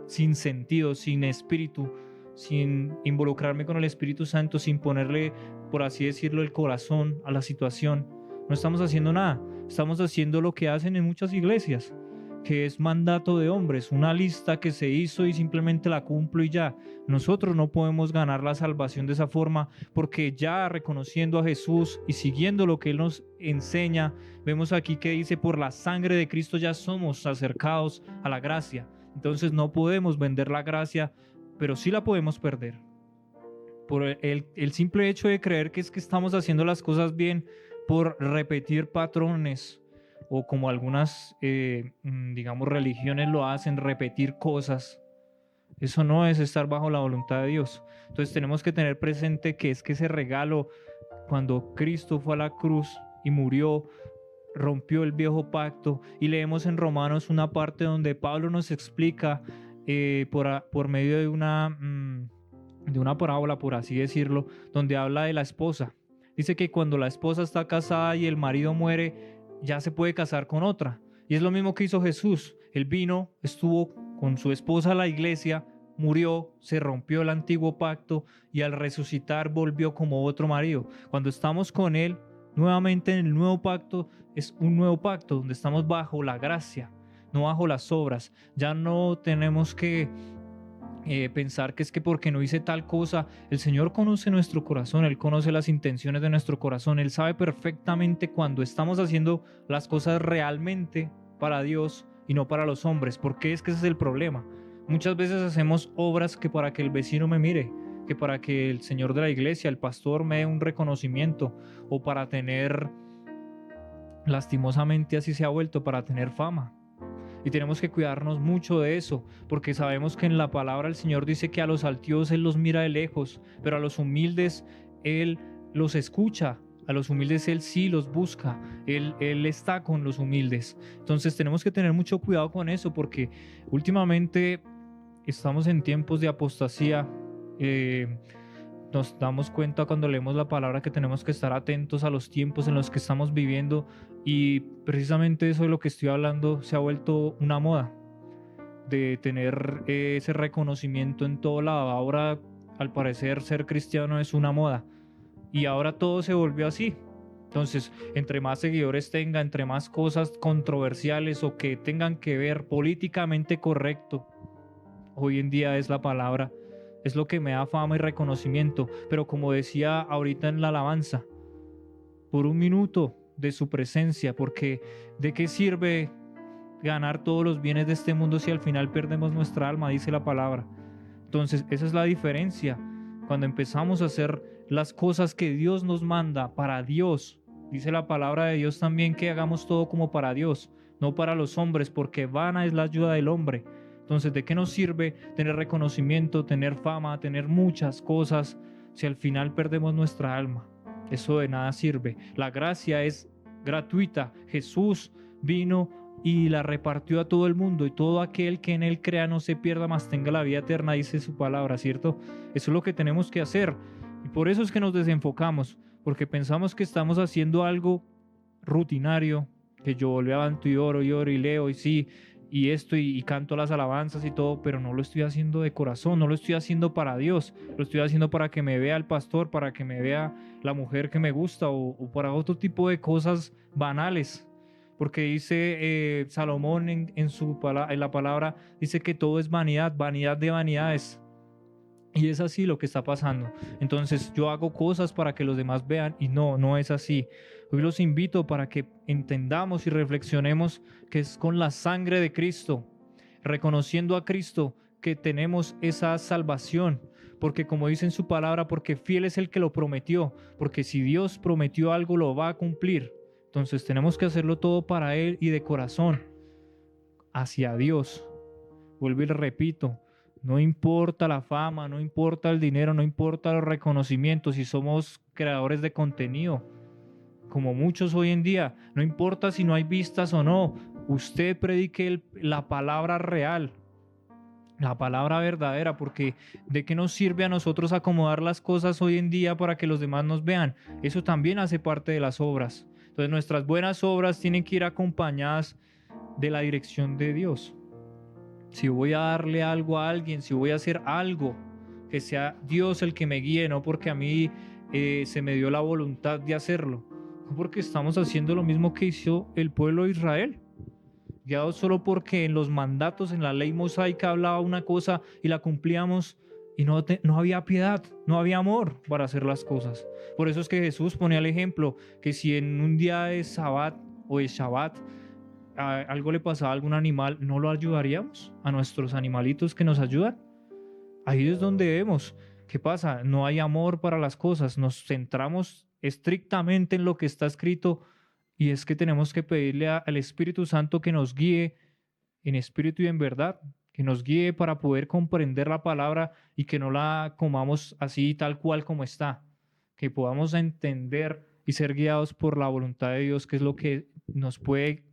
sin sentido, sin espíritu, sin involucrarme con el Espíritu Santo, sin ponerle, por así decirlo, el corazón a la situación, no estamos haciendo nada. Estamos haciendo lo que hacen en muchas iglesias, que es mandato de hombres, una lista que se hizo y simplemente la cumplo y ya. Nosotros no podemos ganar la salvación de esa forma, porque ya reconociendo a Jesús y siguiendo lo que Él nos enseña, vemos aquí que dice, por la sangre de Cristo ya somos acercados a la gracia. Entonces no podemos vender la gracia, pero sí la podemos perder. Por el simple hecho de creer que es que estamos haciendo las cosas bien, por repetir patrones, o como algunas, digamos, religiones lo hacen, repetir cosas. Eso no es estar bajo la voluntad de Dios. Entonces tenemos que tener presente que es que ese regalo, cuando Cristo fue a la cruz y murió, rompió el viejo pacto, y leemos en Romanos una parte donde Pablo nos explica por medio de una parábola, por así decirlo, donde habla de la esposa. Dice que cuando la esposa está casada y el marido muere, ya se puede casar con otra. Y es lo mismo que hizo Jesús. Él vino, estuvo con su esposa a la iglesia, murió, se rompió el antiguo pacto y al resucitar volvió como otro marido. Cuando estamos con Él, nuevamente en el nuevo pacto, es un nuevo pacto donde estamos bajo la gracia, no bajo las obras. Ya no tenemos que pensar que es que porque no hice tal cosa. El Señor conoce nuestro corazón, Él conoce las intenciones de nuestro corazón, Él sabe perfectamente cuando estamos haciendo las cosas realmente para Dios y no para los hombres, porque es que ese es el problema. Muchas veces hacemos obras que para que el vecino me mire, que para que el señor de la iglesia, el pastor, me dé un reconocimiento, o para tener, lastimosamente así se ha vuelto, para tener fama. Y tenemos que cuidarnos mucho de eso, porque sabemos que en la palabra el Señor dice que a los altivos Él los mira de lejos, pero a los humildes Él los escucha, a los humildes Él sí los busca, Él está con los humildes. Entonces tenemos que tener mucho cuidado con eso, porque últimamente estamos en tiempos de apostasía. Nos damos cuenta cuando leemos la palabra que tenemos que estar atentos a los tiempos en los que estamos viviendo, y precisamente eso de lo que estoy hablando se ha vuelto una moda, de tener ese reconocimiento en todo lado. Ahora, al parecer, ser cristiano es una moda, y ahora todo se volvió así. Entonces, entre más seguidores tenga, entre más cosas controversiales o que tengan que ver políticamente correcto, hoy en día es la palabra, es lo que me da fama y reconocimiento. Pero como decía ahorita en la alabanza, por un minuto de su presencia, porque ¿de qué sirve ganar todos los bienes de este mundo si al final perdemos nuestra alma? Dice la palabra. Entonces esa es la diferencia. Cuando empezamos a hacer las cosas que Dios nos manda para Dios, dice la palabra de Dios también que hagamos todo como para Dios, no para los hombres, porque vana es la ayuda del hombre. Entonces, ¿de qué nos sirve tener reconocimiento, tener fama, tener muchas cosas si al final perdemos nuestra alma? Eso de nada sirve. La gracia es gratuita. Jesús vino y la repartió a todo el mundo, y todo aquel que en Él crea no se pierda, mas tenga la vida eterna, dice su palabra, ¿cierto? Eso es lo que tenemos que hacer. Y por eso es que nos desenfocamos, porque pensamos que estamos haciendo algo rutinario, que yo levanto y oro y leo y sí, y esto, y canto las alabanzas y todo, pero no lo estoy haciendo de corazón, no lo estoy haciendo para Dios, lo estoy haciendo para que me vea el pastor, para que me vea la mujer que me gusta, o para otro tipo de cosas banales. Porque dice Salomón en la palabra, dice que todo es vanidad, vanidad de vanidades. Y es así lo que está pasando. Entonces yo hago cosas para que los demás vean, y no es así. Hoy los invito para que entendamos y reflexionemos que es con la sangre de Cristo, reconociendo a Cristo, que tenemos esa salvación. Porque como dice en su palabra, porque fiel es el que lo prometió. Porque si Dios prometió algo, lo va a cumplir. Entonces tenemos que hacerlo todo para Él y de corazón, hacia Dios. Vuelvo y le repito, no importa la fama, no importa el dinero, no importa los reconocimientos, si somos creadores de contenido, como muchos hoy en día, no importa si no hay vistas o no, usted predique la palabra real, la palabra verdadera, porque ¿de qué nos sirve a nosotros acomodar las cosas hoy en día para que los demás nos vean? Eso también hace parte de las obras. Entonces nuestras buenas obras tienen que ir acompañadas de la dirección de Dios. Si voy a darle algo a alguien, si voy a hacer algo que sea Dios el que me guíe, no porque a mí se me dio la voluntad de hacerlo, no porque estamos haciendo lo mismo que hizo el pueblo de Israel, guiados solo porque en los mandatos, en la ley mosaica hablaba una cosa y la cumplíamos y no había piedad, no había amor para hacer las cosas. Por eso es que Jesús ponía el ejemplo que si en un día de Sabbat o de Shabbat algo le pasaba a algún animal, ¿no lo ayudaríamos a nuestros animalitos que nos ayudan? Ahí es donde vemos. ¿Qué pasa? No hay amor para las cosas, nos centramos estrictamente en lo que está escrito y es que tenemos que pedirle al Espíritu Santo que nos guíe en espíritu y en verdad, que nos guíe para poder comprender la palabra y que no la comamos así tal cual como está, que podamos entender y ser guiados por la voluntad de Dios, que es lo que nos puede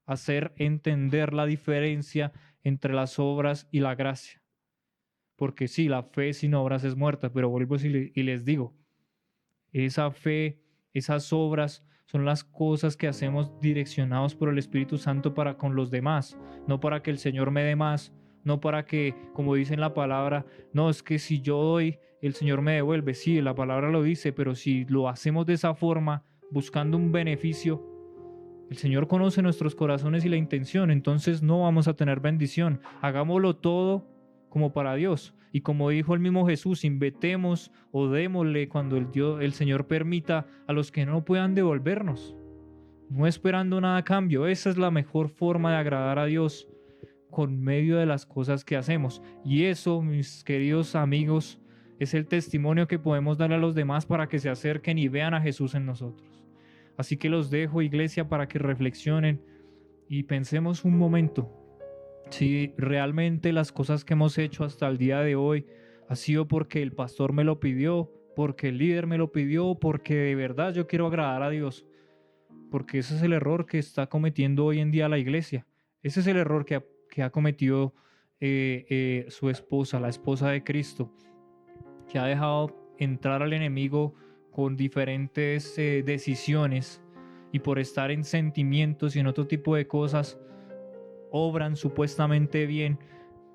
hacer entender la diferencia entre las obras y la gracia. Porque sí, la fe sin obras es muerta, pero vuelvo y les digo, esa fe, esas obras son las cosas que hacemos direccionados por el Espíritu Santo para con los demás, no para que el Señor me dé más, no para que, como dice en la palabra, no, es que si yo doy, el Señor me devuelve. Sí, la palabra lo dice, pero si lo hacemos de esa forma, buscando un beneficio, el Señor conoce nuestros corazones y la intención, entonces no vamos a tener bendición. Hagámoslo todo como para Dios. Y como dijo el mismo Jesús, invetemos o démosle cuando el Señor permita a los que no puedan devolvernos, no esperando nada a cambio. Esa es la mejor forma de agradar a Dios, con medio de las cosas que hacemos. Y eso, mis queridos amigos, es el testimonio que podemos darle a los demás para que se acerquen y vean a Jesús en nosotros. Así que los dejo, iglesia, para que reflexionen y pensemos un momento si realmente las cosas que hemos hecho hasta el día de hoy ha sido porque el pastor me lo pidió, porque el líder me lo pidió, porque de verdad yo quiero agradar a Dios. Porque ese es el error que está cometiendo hoy en día la iglesia. Ese es el error que ha cometido su esposa, la esposa de Cristo, que ha dejado entrar al enemigo con diferentes decisiones y por estar en sentimientos y en otro tipo de cosas, obran supuestamente bien,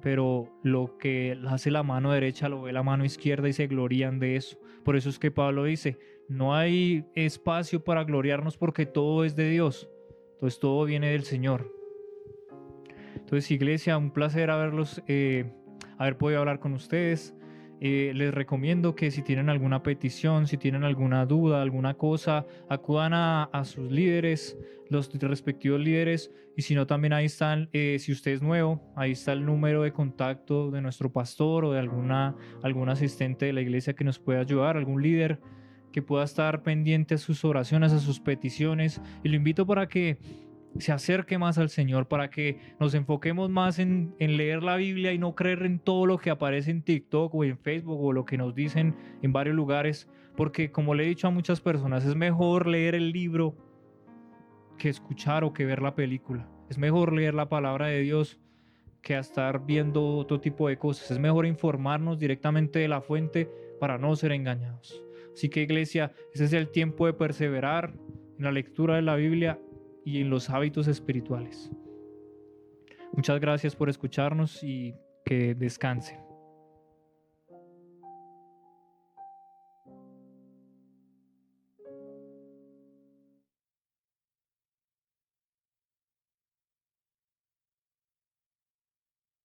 pero lo que hace la mano derecha lo ve la mano izquierda y se glorían de eso. Por eso es que Pablo dice, no hay espacio para gloriarnos porque todo es de Dios, entonces todo viene del Señor. Entonces, iglesia, un placer haber podido hablar con ustedes. Les recomiendo que si tienen alguna petición, si tienen alguna duda, alguna cosa, acudan a sus líderes, los respectivos líderes, y si no, también ahí están, si usted es nuevo, ahí está el número de contacto de nuestro pastor o de algún asistente de la iglesia que nos pueda ayudar, algún líder que pueda estar pendiente a sus oraciones, a sus peticiones, y lo invito para que se acerque más al Señor, para que nos enfoquemos más en leer la Biblia y no creer en todo lo que aparece en TikTok o en Facebook o lo que nos dicen en varios lugares, porque como le he dicho a muchas personas, es mejor leer el libro que escuchar o que ver la película. Es mejor leer la palabra de Dios que estar viendo otro tipo de cosas. Es mejor informarnos directamente de la fuente para no ser engañados. Así que, iglesia, ese es el tiempo de perseverar en la lectura de la Biblia y en los hábitos espirituales. Muchas gracias por escucharnos y que descansen.